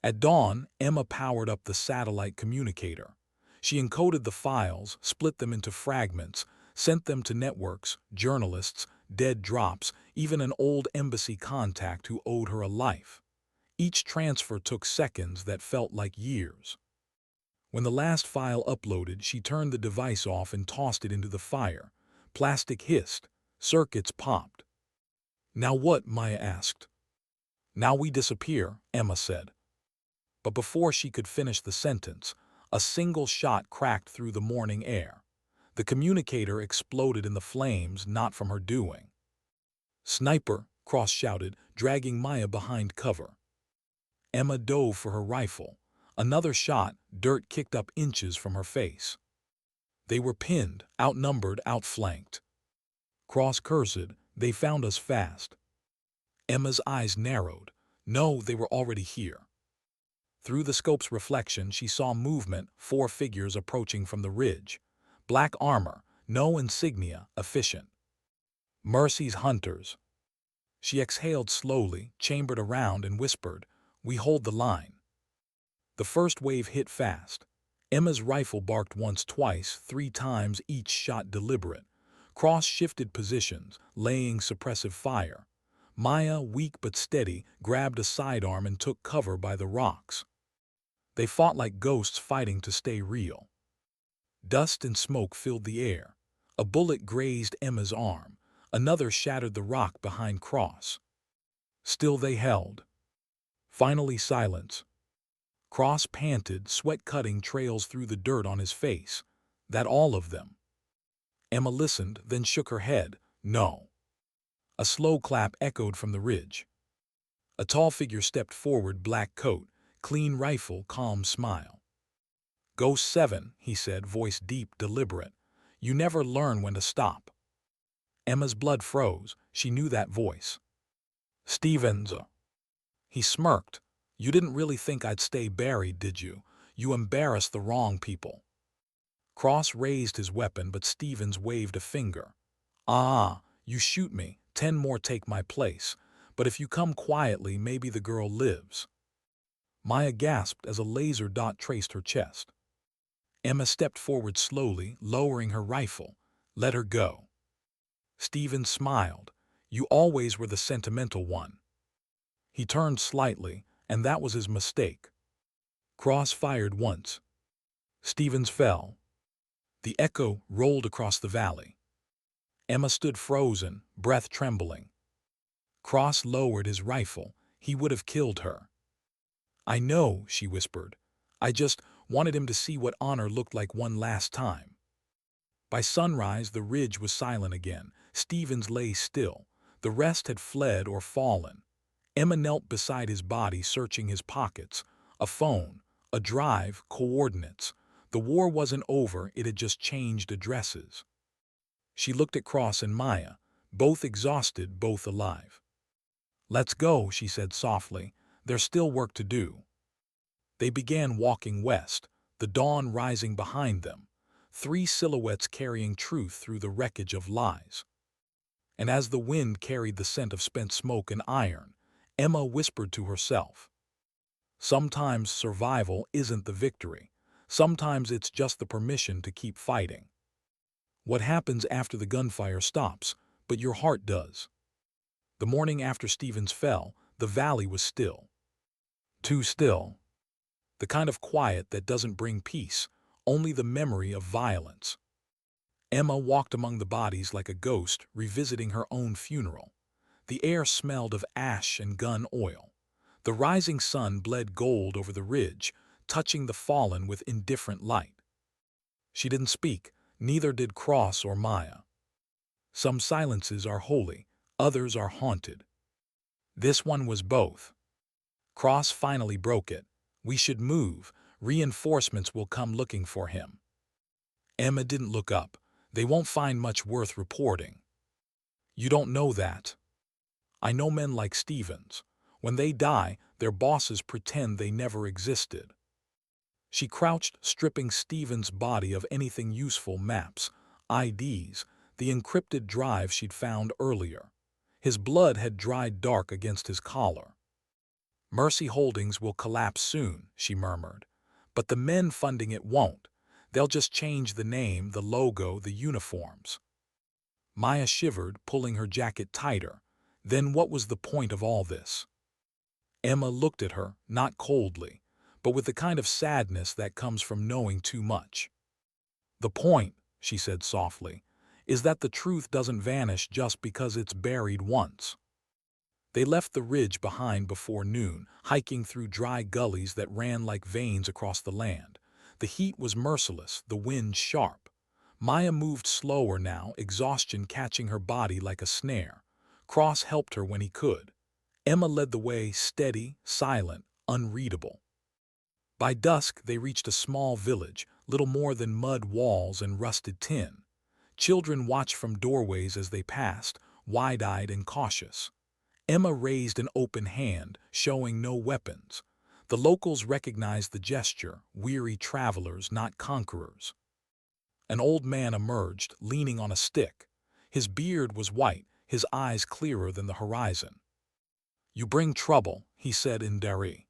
At dawn, Emma powered up the satellite communicator. She encoded the files, split them into fragments, sent them to networks, journalists, dead drops, even an old embassy contact who owed her a life. Each transfer took seconds that felt like years. When the last file uploaded, she turned the device off and tossed it into the fire. Plastic hissed. Circuits popped. "Now what?" Maya asked. "Now we disappear," Emma said. But before she could finish the sentence, a single shot cracked through the morning air. The communicator exploded in the flames, not from her doing. "Sniper!" Cross shouted, dragging Maya behind cover. Emma dove for her rifle. Another shot, dirt kicked up inches from her face. They were pinned, outnumbered, outflanked. Cross cursed, "They found us fast." Emma's eyes narrowed. No, they were already here. Through the scope's reflection, she saw movement, 4 figures approaching from the ridge. Black armor, no insignia, efficient. Mercy's hunters. She exhaled slowly, chambered around, and whispered, "We hold the line." The first wave hit fast. Emma's rifle barked once, twice, 3 times, each shot deliberate. Cross shifted positions, laying suppressive fire. Maya, weak but steady, grabbed a sidearm and took cover by the rocks. They fought like ghosts fighting to stay real. Dust and smoke filled the air. A bullet grazed Emma's arm. Another shattered the rock behind Cross. Still they held. Finally silence. Cross panted, sweat cutting trails through the dirt on his face. That all of them? Emma listened, then shook her head. No. A slow clap echoed from the ridge. A tall figure stepped forward, black coat, clean rifle, calm smile. "Ghost 7, he said, voice deep, deliberate. "You never learn when to stop." Emma's blood froze. She knew that voice. "Stevens." He smirked. "You didn't really think I'd stay buried, did you? You embarrassed the wrong people." Cross raised his weapon, but Stevens waved a finger. "Ah, you shoot me, 10 more take my place. But if you come quietly, maybe the girl lives." Maya gasped as a laser dot traced her chest. Emma stepped forward slowly, lowering her rifle. "Let her go." Stevens smiled. "You always were the sentimental one." He turned slightly, and that was his mistake. Cross fired once. Stevens fell. The echo rolled across the valley. Emma stood frozen, breath trembling. Cross lowered his rifle. He would have killed her. "I know," she whispered. "I just wanted him to see what honor looked like one last time." By sunrise, the ridge was silent again. Stevens lay still. The rest had fled or fallen. Emma knelt beside his body, searching his pockets. A phone, a drive, coordinates. The war wasn't over, it had just changed addresses. She looked at Cross and Maya, both exhausted, both alive. "Let's go," she said softly. "There's still work to do." They began walking west, the dawn rising behind them, 3 silhouettes carrying truth through the wreckage of lies. And as the wind carried the scent of spent smoke and iron, Emma whispered to herself, "Sometimes survival isn't the victory. Sometimes it's just the permission to keep fighting. What happens after the gunfire stops, but your heart does?" The morning after Stevens fell, the valley was still. Too still. The kind of quiet that doesn't bring peace, only the memory of violence. Emma walked among the bodies like a ghost, revisiting her own funeral. The air smelled of ash and gun oil. The rising sun bled gold over the ridge, touching the fallen with indifferent light. She didn't speak, neither did Cross or Maya. Some silences are holy, others are haunted. This one was both. Cross finally broke it. We should move. Reinforcements will come looking for him. Emma didn't look up. They won't find much worth reporting. You don't know that. I know men like Stevens. When they die, their bosses pretend they never existed. She crouched, stripping Stevens' body of anything useful: maps, IDs, the encrypted drive she'd found earlier. His blood had dried dark against his collar. Mercy Holdings will collapse soon, she murmured. But the men funding it won't. They'll just change the name, the logo, the uniforms. Maya shivered, pulling her jacket tighter. Then what was the point of all this? Emma looked at her, not coldly, but with the kind of sadness that comes from knowing too much. The point, she said softly, is that the truth doesn't vanish just because it's buried once. They left the ridge behind before noon, hiking through dry gullies that ran like veins across the land. The heat was merciless, the wind sharp. Maya moved slower now, exhaustion catching her body like a snare. Cross helped her when he could. Emma led the way, steady, silent, unreadable. By dusk, they reached a small village, little more than mud walls and rusted tin. Children watched from doorways as they passed, wide-eyed and cautious. Emma raised an open hand, showing no weapons. The locals recognized the gesture, weary travelers, not conquerors. An old man emerged, leaning on a stick. His beard was white, his eyes clearer than the horizon. "You bring trouble," he said in Dari.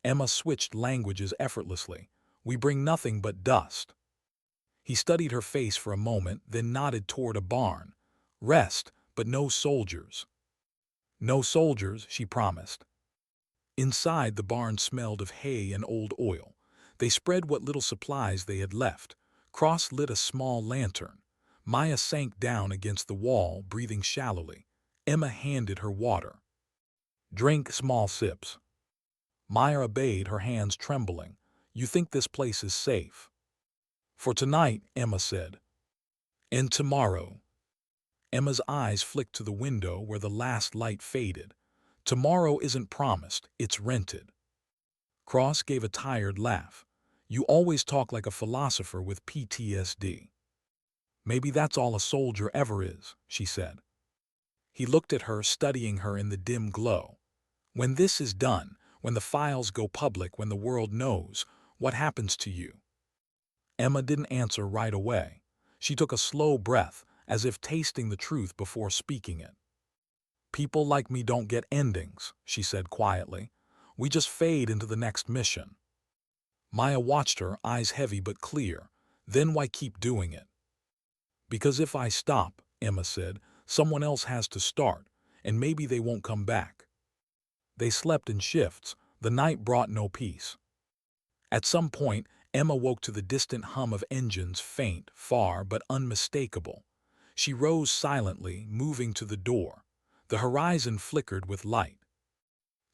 Emma switched languages effortlessly. "We bring nothing but dust." He studied her face for a moment, then nodded toward a barn. "Rest, but no soldiers." "No soldiers," she promised. Inside, the barn smelled of hay and old oil. They spread what little supplies they had left. Cross lit a small lantern. Maya sank down against the wall, breathing shallowly. Emma handed her water. "Drink small sips." Maya obeyed, her hands trembling. "You think this place is safe?" "For tonight," Emma said. "And tomorrow." Emma's eyes flicked to the window where the last light faded. "Tomorrow isn't promised, it's rented." Cross gave a tired laugh. "You always talk like a philosopher with PTSD." "Maybe that's all a soldier ever is," she said. He looked at her, studying her in the dim glow. "When this is done, when the files go public, when the world knows, what happens to you?" Emma didn't answer right away. She took a slow breath, as if tasting the truth before speaking it. "People like me don't get endings," she said quietly. "We just fade into the next mission." Maya watched her, eyes heavy but clear. "Then why keep doing it?" "Because if I stop," Emma said, "someone else has to start, and maybe they won't come back." They slept in shifts. The night brought no peace. At some point, Emma woke to the distant hum of engines, faint, far, but unmistakable. She rose silently, moving to the door. The horizon flickered with light.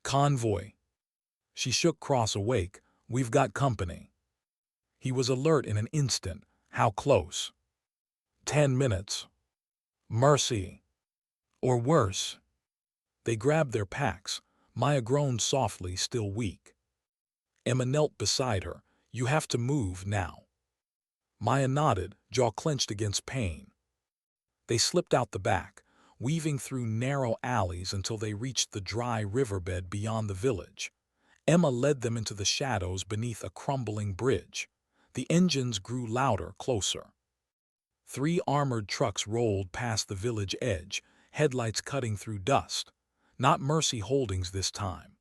"Convoy." She shook Cross awake. "We've got company." He was alert in an instant. "How close?" 10 minutes. "Mercy." "Or worse." They grabbed their packs. Maya groaned softly, still weak. Emma knelt beside her. "You have to move now." Maya nodded, jaw clenched against pain. They slipped out the back, weaving through narrow alleys until they reached the dry riverbed beyond the village. Emma led them into the shadows beneath a crumbling bridge. The engines grew louder, closer. 3 armored trucks rolled past the village edge, headlights cutting through dust. Not Mercy Holdings this time.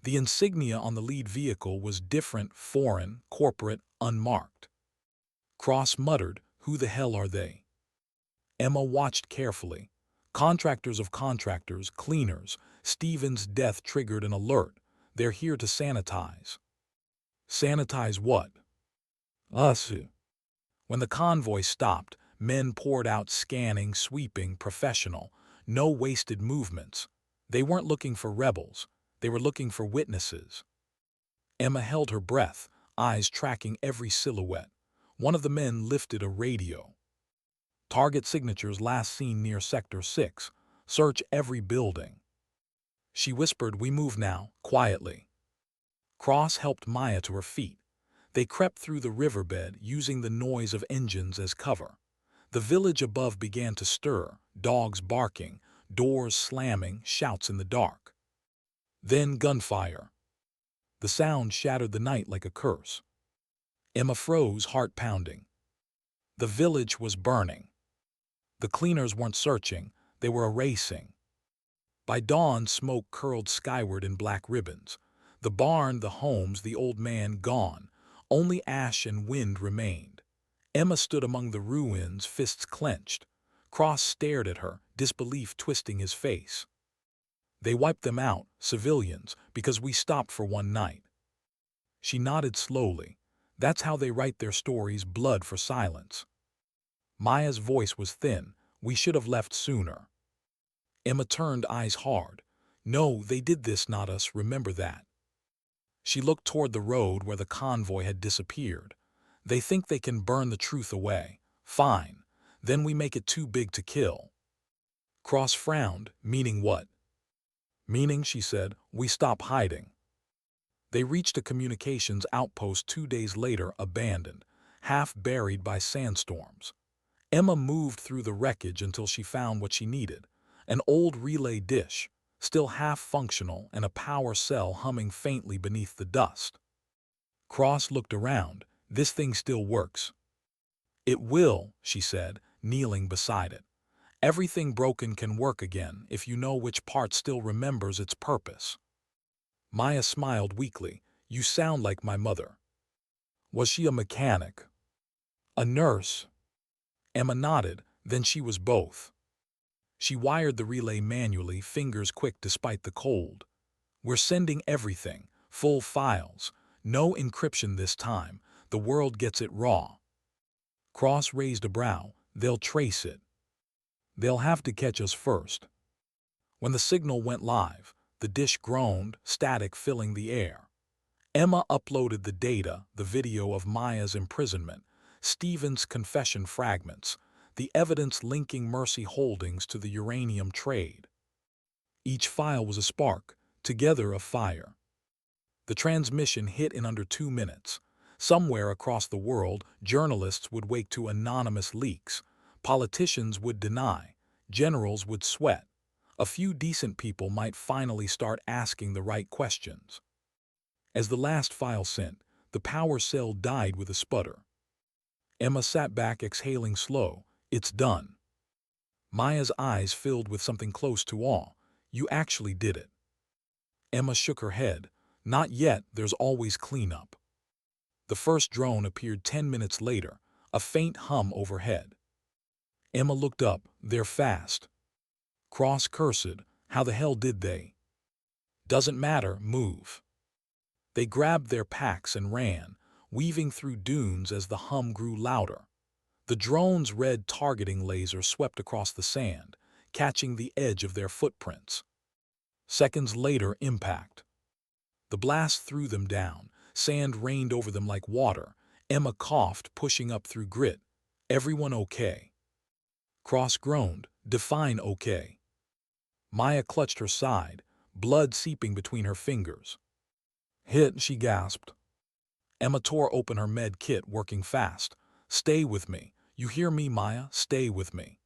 The insignia on the lead vehicle was different, foreign, corporate, unmarked. Cross muttered, "Who the hell are they?" Emma watched carefully. Contractors of contractors, cleaners. Stevens' death triggered an alert. They're here to sanitize. Sanitize what? Us. When the convoy stopped, men poured out, scanning, sweeping, professional. No wasted movements. They weren't looking for rebels. They were looking for witnesses. Emma held her breath, eyes tracking every silhouette. One of the men lifted a radio. "Target signatures last seen near Sector 6. Search every building." She whispered, "We move now, quietly." Cross helped Maya to her feet. They crept through the riverbed, using the noise of engines as cover. The village above began to stir, dogs barking, doors slamming, shouts in the dark. Then gunfire. The sound shattered the night like a curse. Emma froze, heart pounding. The village was burning. The cleaners weren't searching, they were erasing. By dawn, smoke curled skyward in black ribbons. The barn, the homes, the old man gone. Only ash and wind remained. Emma stood among the ruins, fists clenched. Cross stared at her, disbelief twisting his face. "They wiped them out, civilians, because we stopped for one night." She nodded slowly. "That's how they write their stories, blood for silence." Maya's voice was thin. "We should have left sooner." Emma turned, eyes hard. "No, they did this, not us, remember that." She looked toward the road where the convoy had disappeared. "They think they can burn the truth away. Fine. Then we make it too big to kill." Cross frowned. "Meaning what?" "Meaning," she said, "we stop hiding." They reached a communications outpost 2 days later, abandoned, half buried by sandstorms. Emma moved through the wreckage until she found what she needed: an old relay dish, still half functional, and a power cell humming faintly beneath the dust. Cross looked around. "This thing still works." "It will," she said, kneeling beside it. "Everything broken can work again if you know which part still remembers its purpose." Maya smiled weakly. "You sound like my mother." "Was she a mechanic?" "A nurse." Emma nodded. "Then she was both." She wired the relay manually, fingers quick despite the cold. "We're sending everything, full files. No encryption this time. The world gets it raw." Cross raised a brow. "They'll trace it." "They'll have to catch us first." When the signal went live, the dish groaned, static filling the air. Emma uploaded the data, the video of Maya's imprisonment, Stephen's confession fragments, the evidence linking Mercy Holdings to the uranium trade. Each file was a spark, together a fire. The transmission hit in under 2 minutes. Somewhere across the world, journalists would wake to anonymous leaks. Politicians would deny. Generals would sweat. A few decent people might finally start asking the right questions. As the last file sent, the power cell died with a sputter. Emma sat back, exhaling slow. "It's done." Maya's eyes filled with something close to awe. "You actually did it." Emma shook her head. "Not yet, there's always cleanup." The first drone appeared 10 minutes later, a faint hum overhead. Emma looked up. "They're fast." Cross cursed. "How the hell did they?" "Doesn't matter, move." They grabbed their packs and ran, weaving through dunes as the hum grew louder. The drone's red targeting laser swept across the sand, catching the edge of their footprints. Seconds later, impact. The blast threw them down. Sand rained over them like water. Emma coughed, pushing up through grit. "Everyone okay?" Cross groaned. "Define okay." Maya clutched her side, blood seeping between her fingers. "Hit," she gasped. Emma tore open her med kit, working fast. "Stay with me. You hear me, Maya? Stay with me."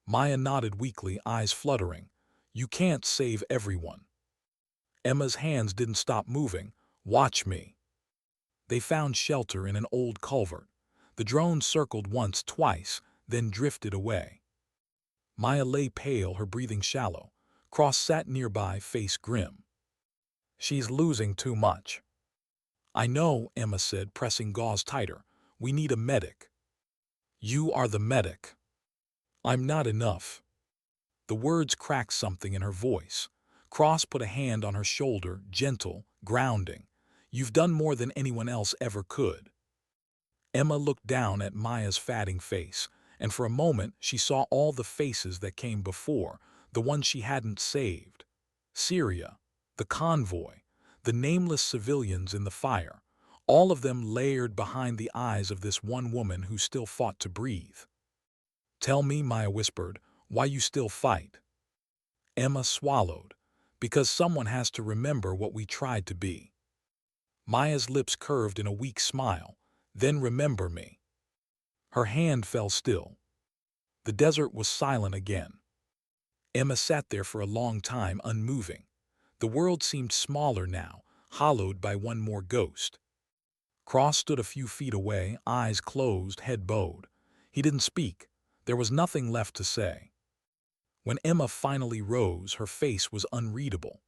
Maya nodded weakly, eyes fluttering. "You can't save everyone." Emma's hands didn't stop moving. "Watch me." They found shelter in an old culvert. The drone circled once, twice, then drifted away. Maya lay pale, her breathing shallow. Cross sat nearby, face grim. "She's losing too much." "I know," Emma said, pressing gauze tighter. "We need a medic." "You are the medic." "I'm not enough." The words cracked something in her voice. Cross put a hand on her shoulder, gentle, grounding. "You've done more than anyone else ever could." Emma looked down at Maya's fatting face, and for a moment she saw all the faces that came before, the ones she hadn't saved. Syria, the convoy, the nameless civilians in the fire, all of them layered behind the eyes of this one woman who still fought to breathe. "Tell me," Maya whispered, "why you still fight." Emma swallowed. Because someone has to remember what we tried to be. Maya's lips curved in a weak smile. Then remember me. Her hand fell still. The desert was silent again. Emma sat there for a long time, unmoving. The world seemed smaller now, hollowed by one more ghost. Cross stood a few feet away, eyes closed, head bowed. He didn't speak. There was nothing left to say. When Emma finally rose, her face was unreadable.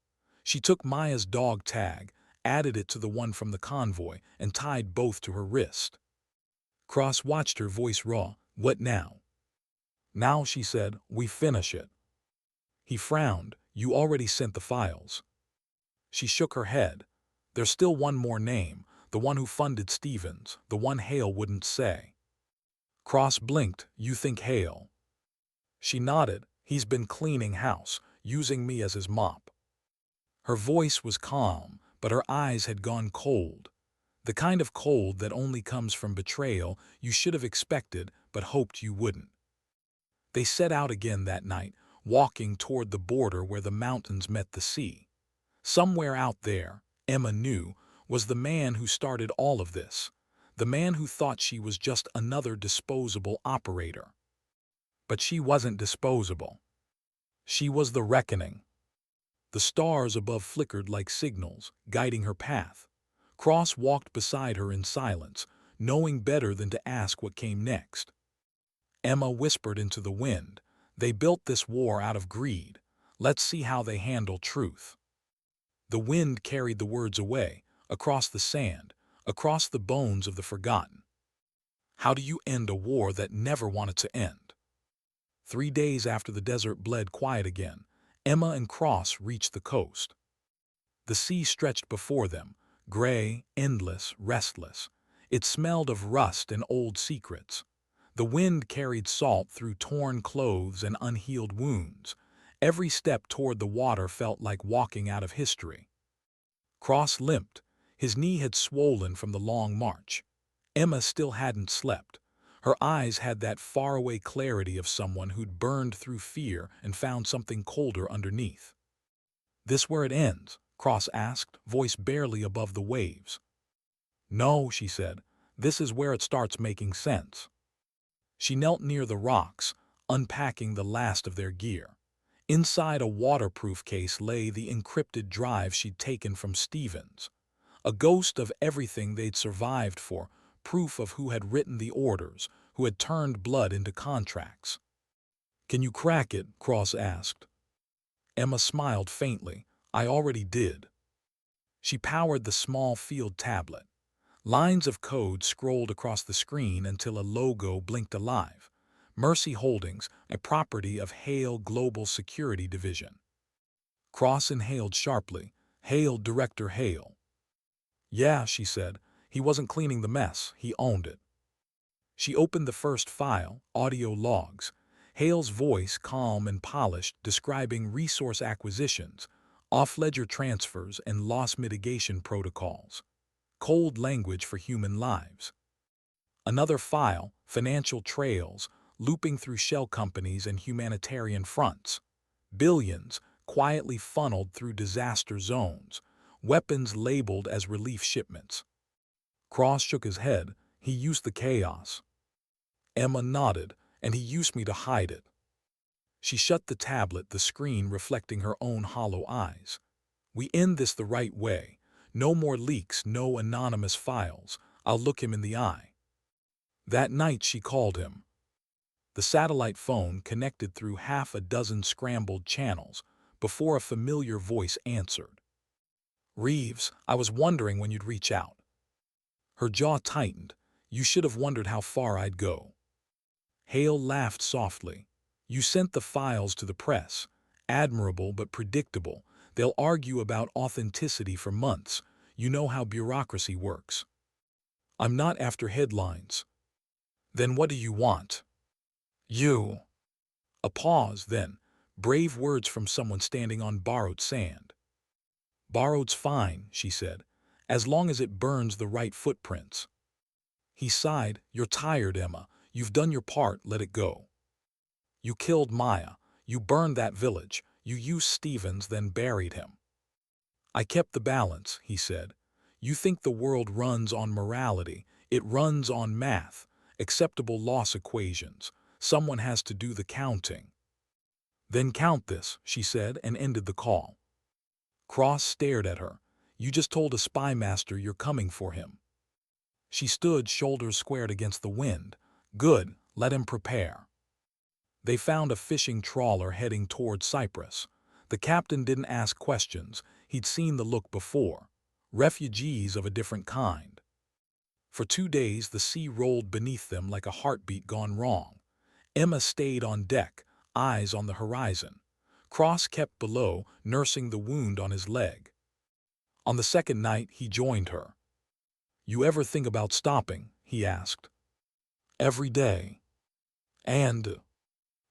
She took Maya's dog tag, added it to the one from the convoy, and tied both to her wrist. Cross watched her, voice raw. What now? Now, she said, we finish it. He frowned. You already sent the files. She shook her head. There's still one more name, the one who funded Stevens, the one Hale wouldn't say. Cross blinked. You think Hale? She nodded. He's been cleaning house, using me as his mop. Her voice was calm, but her eyes had gone cold. The kind of cold that only comes from betrayal you should have expected but hoped you wouldn't. They set out again that night, walking toward the border where the mountains met the sea. Somewhere out there, Emma knew, was the man who started all of this, the man who thought she was just another disposable operator. But she wasn't disposable. She was the reckoning. The stars above flickered like signals, guiding her path. Cross walked beside her in silence, knowing better than to ask what came next. Emma whispered into the wind, they built this war out of greed. Let's see how they handle truth. The wind carried the words away, across the sand, across the bones of the forgotten. How do you end a war that never wanted to end? 3 days after the desert bled quiet again, Emma and Cross reached the coast. The sea stretched before them, gray, endless, restless. It smelled of rust and old secrets. The wind carried salt through torn clothes and unhealed wounds. Every step toward the water felt like walking out of history. Cross limped. His knee had swollen from the long march. Emma still hadn't slept. Her eyes had that faraway clarity of someone who'd burned through fear and found something colder underneath. This where it ends? Cross asked, voice barely above the waves. No, she said. This is where it starts making sense. She knelt near the rocks, unpacking the last of their gear. Inside a waterproof case lay the encrypted drive she'd taken from Stevens. A ghost of everything they'd survived for, proof of who had written the orders, who had turned blood into contracts. Can you crack it? Cross asked. Emma smiled faintly. I already did. She powered the small field tablet. Lines of code scrolled across the screen until a logo blinked alive. Mercy Holdings, a property of Hale Global Security Division. Cross inhaled sharply. Hale, Director Hale. Yeah, she said. He wasn't cleaning the mess, he owned it. She opened the first file, audio logs. Hale's voice, calm and polished, describing resource acquisitions, off-ledger transfers, and loss mitigation protocols. Cold language for human lives. Another file, financial trails, looping through shell companies and humanitarian fronts. Billions, quietly funneled through disaster zones, weapons labeled as relief shipments. Cross shook his head. He used the chaos. Emma nodded, and he used me to hide it. She shut the tablet, the screen reflecting her own hollow eyes. We end this the right way. No more leaks, no anonymous files. I'll look him in the eye. That night she called him. The satellite phone connected through half a dozen scrambled channels before a familiar voice answered. Reeves, I was wondering when you'd reach out. Her jaw tightened. You should have wondered how far I'd go. Hale laughed softly. You sent the files to the press. Admirable but predictable. They'll argue about authenticity for months. You know how bureaucracy works. I'm not after headlines. Then what do you want? You. A pause, then. Brave words from someone standing on borrowed sand. Borrowed's fine, she said, as long as it burns the right footprints. He sighed. You're tired, Emma. You've done your part, let it go. You killed Maya. You burned that village. You used Stevens, then buried him. I kept the balance, he said. You think the world runs on morality. It runs on math, acceptable loss equations. Someone has to do the counting. Then count this, she said, and ended the call. Cross stared at her. You just told a spy master you're coming for him. She stood, shoulders squared against the wind. Good, let him prepare. They found a fishing trawler heading toward Cyprus. The captain didn't ask questions. He'd seen the look before. Refugees of a different kind. For 2 days, the sea rolled beneath them like a heartbeat gone wrong. Emma stayed on deck, eyes on the horizon. Cross kept below, nursing the wound on his leg. On the second night, he joined her. You ever think about stopping? He asked. Every day. And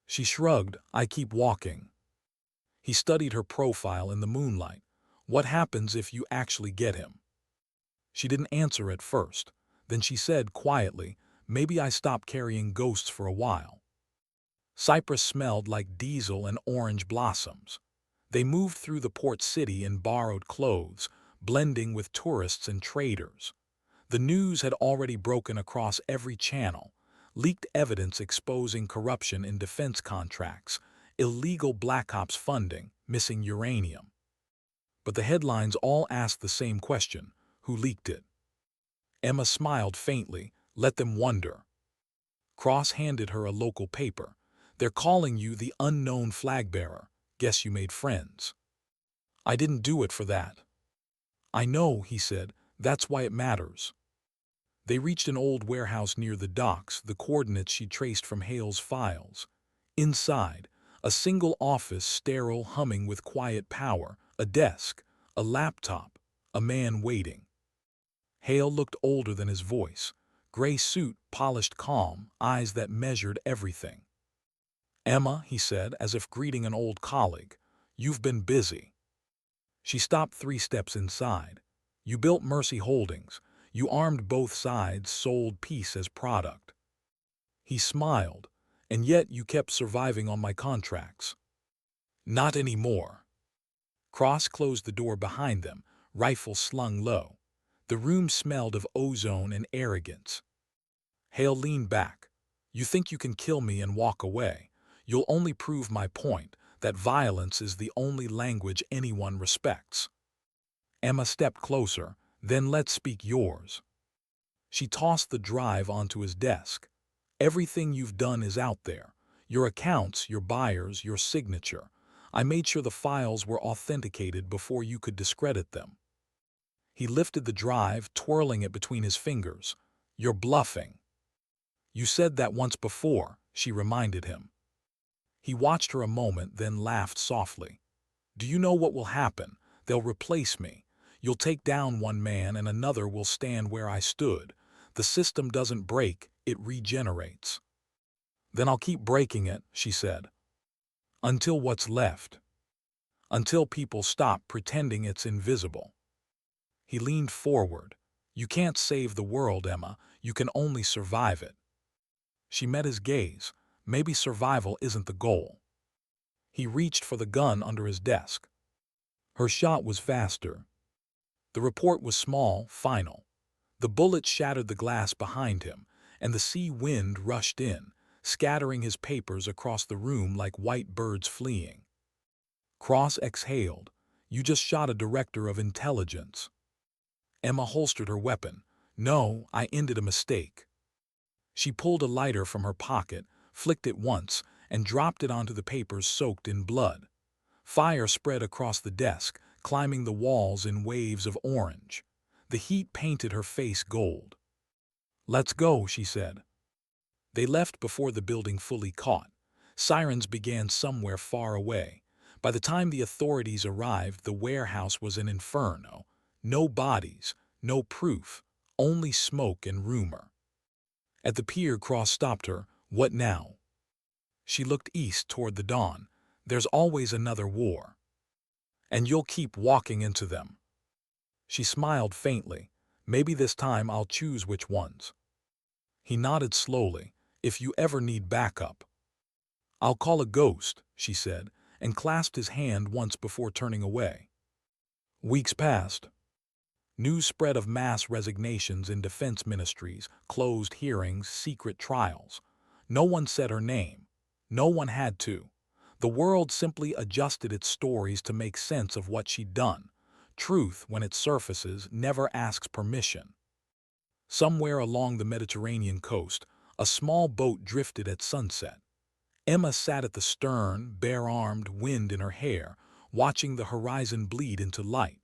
she shrugged. I keep walking. He studied her profile in the moonlight. What happens if you actually get him? She didn't answer at first. Then she said quietly, maybe I stop carrying ghosts for a while. Cyprus smelled like diesel and orange blossoms. They moved through the port city in borrowed clothes, blending with tourists and traders. The news had already broken across every channel. Leaked evidence exposing corruption in defense contracts, illegal Black Ops funding, missing uranium. But the headlines all asked the same question: who leaked it? Emma smiled faintly. Let them wonder. Cross handed her a local paper. They're calling you the unknown flag bearer. Guess you made friends. I didn't do it for that. I know, he said. That's why it matters. They reached an old warehouse near the docks, the coordinates she traced from Hale's files. Inside, a single office, sterile, humming with quiet power, a desk, a laptop, a man waiting. Hale looked older than his voice. Gray suit, polished calm, eyes that measured everything. Emma, he said, as if greeting an old colleague, you've been busy. She stopped 3 steps inside. You built Mercy Holdings. You armed both sides, sold peace as product. He smiled. And yet you kept surviving on my contracts. Not anymore. Cross closed the door behind them, rifle slung low. The room smelled of ozone and arrogance. Hale leaned back. You think you can kill me and walk away. You'll only prove my point, that violence is the only language anyone respects. Emma stepped closer. Then let's speak yours. She tossed the drive onto his desk. Everything you've done is out there. Your accounts, your buyers, your signature. I made sure the files were authenticated before you could discredit them. He lifted the drive, twirling it between his fingers. You're bluffing. You said that once before, she reminded him. He watched her a moment, then laughed softly. Do you know what will happen? They'll replace me. You'll take down one man and another will stand where I stood. The system doesn't break, it regenerates. Then I'll keep breaking it, she said. Until what's left. Until people stop pretending it's invisible. He leaned forward. You can't save the world, Emma. You can only survive it. She met his gaze. Maybe survival isn't the goal. He reached for the gun under his desk. Her shot was faster. The report was small, final. The bullet shattered the glass behind him, and the sea wind rushed in, scattering his papers across the room like white birds fleeing. Cross exhaled. You just shot a director of intelligence. Emma holstered her weapon. No, I ended a mistake. She pulled a lighter from her pocket, flicked it once, and dropped it onto the papers soaked in blood. Fire spread across the desk, climbing the walls in waves of orange. The heat painted her face gold. Let's go, she said. They left before the building fully caught. Sirens began somewhere far away. By the time the authorities arrived, the warehouse was an inferno. No bodies, no proof, only smoke and rumor. At the pier, Cross stopped her. What now? She looked east toward the dawn. There's always another war. And you'll keep walking into them. She smiled faintly. Maybe this time I'll choose which ones. He nodded slowly. If you ever need backup. I'll call a ghost, she said, and clasped his hand once before turning away. Weeks passed. News spread of mass resignations in defense ministries, closed hearings, secret trials. No one said her name. No one had to. The world simply adjusted its stories to make sense of what she'd done. Truth, when it surfaces, never asks permission. Somewhere along the Mediterranean coast, a small boat drifted at sunset. Emma sat at the stern, bare-armed, wind in her hair, watching the horizon bleed into light.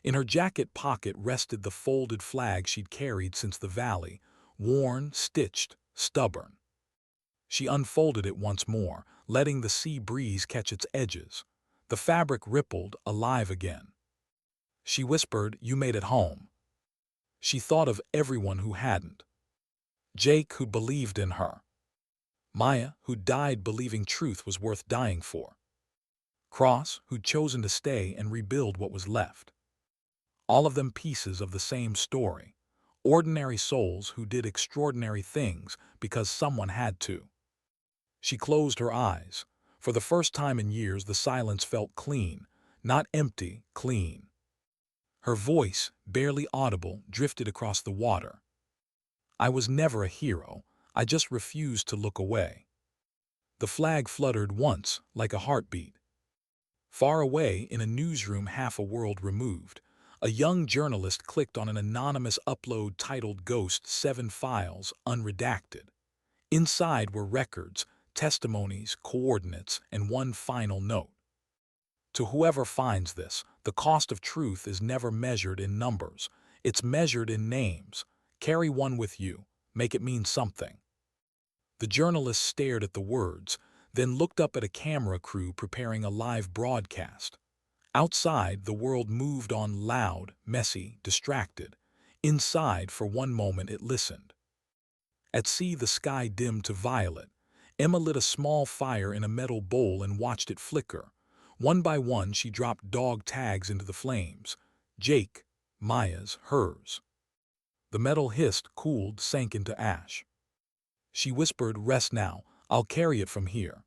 In her jacket pocket rested the folded flag she'd carried since the valley, worn, stitched, stubborn. She unfolded it once more, letting the sea breeze catch its edges. The fabric rippled, alive again. She whispered, "You made it home." She thought of everyone who hadn't. Jake, who believed in her. Maya, who died believing truth was worth dying for. Cross, who'd chosen to stay and rebuild what was left. All of them pieces of the same story. Ordinary souls who did extraordinary things because someone had to. She closed her eyes. For the first time in years, the silence felt clean, not empty, clean. Her voice, barely audible, drifted across the water. "I was never a hero. I just refused to look away." The flag fluttered once, like a heartbeat. Far away, in a newsroom half a world removed, a young journalist clicked on an anonymous upload titled Ghost 7 Files, Unredacted. Inside were records, testimonies, coordinates, and one final note. To whoever finds this, the cost of truth is never measured in numbers. It's measured in names. Carry one with you. Make it mean something. The journalist stared at the words, then looked up at a camera crew preparing a live broadcast. Outside, the world moved on, loud, messy, distracted. Inside, for one moment, it listened. At sea, the sky dimmed to violet. Emma lit a small fire in a metal bowl and watched it flicker. One by one, she dropped dog tags into the flames. Jake, Maya's, hers. The metal hissed, cooled, sank into ash. She whispered, "Rest now. I'll carry it from here."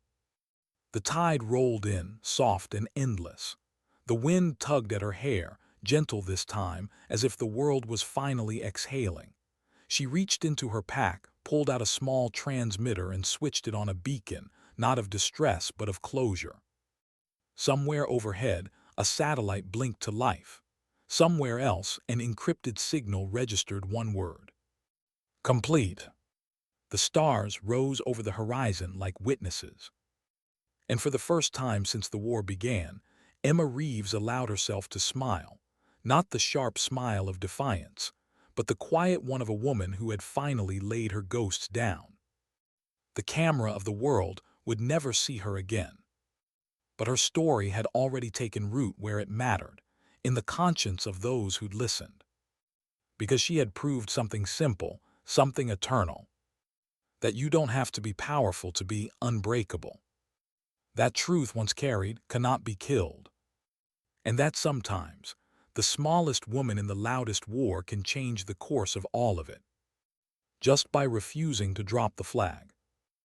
The tide rolled in, soft and endless. The wind tugged at her hair, gentle this time, as if the world was finally exhaling. She reached into her pack, pulled out a small transmitter and switched it on a beacon, not of distress but of closure. Somewhere overhead, a satellite blinked to life. Somewhere else, an encrypted signal registered one word. Complete. The stars rose over the horizon like witnesses. And for the first time since the war began, Emma Reeves allowed herself to smile, not the sharp smile of defiance, but the quiet one of a woman who had finally laid her ghosts down. The camera of the world would never see her again. But her story had already taken root where it mattered, in the conscience of those who'd listened. Because she had proved something simple, something eternal. That you don't have to be powerful to be unbreakable. That truth once carried cannot be killed. And that sometimes, the smallest woman in the loudest war can change the course of all of it. Just by refusing to drop the flag.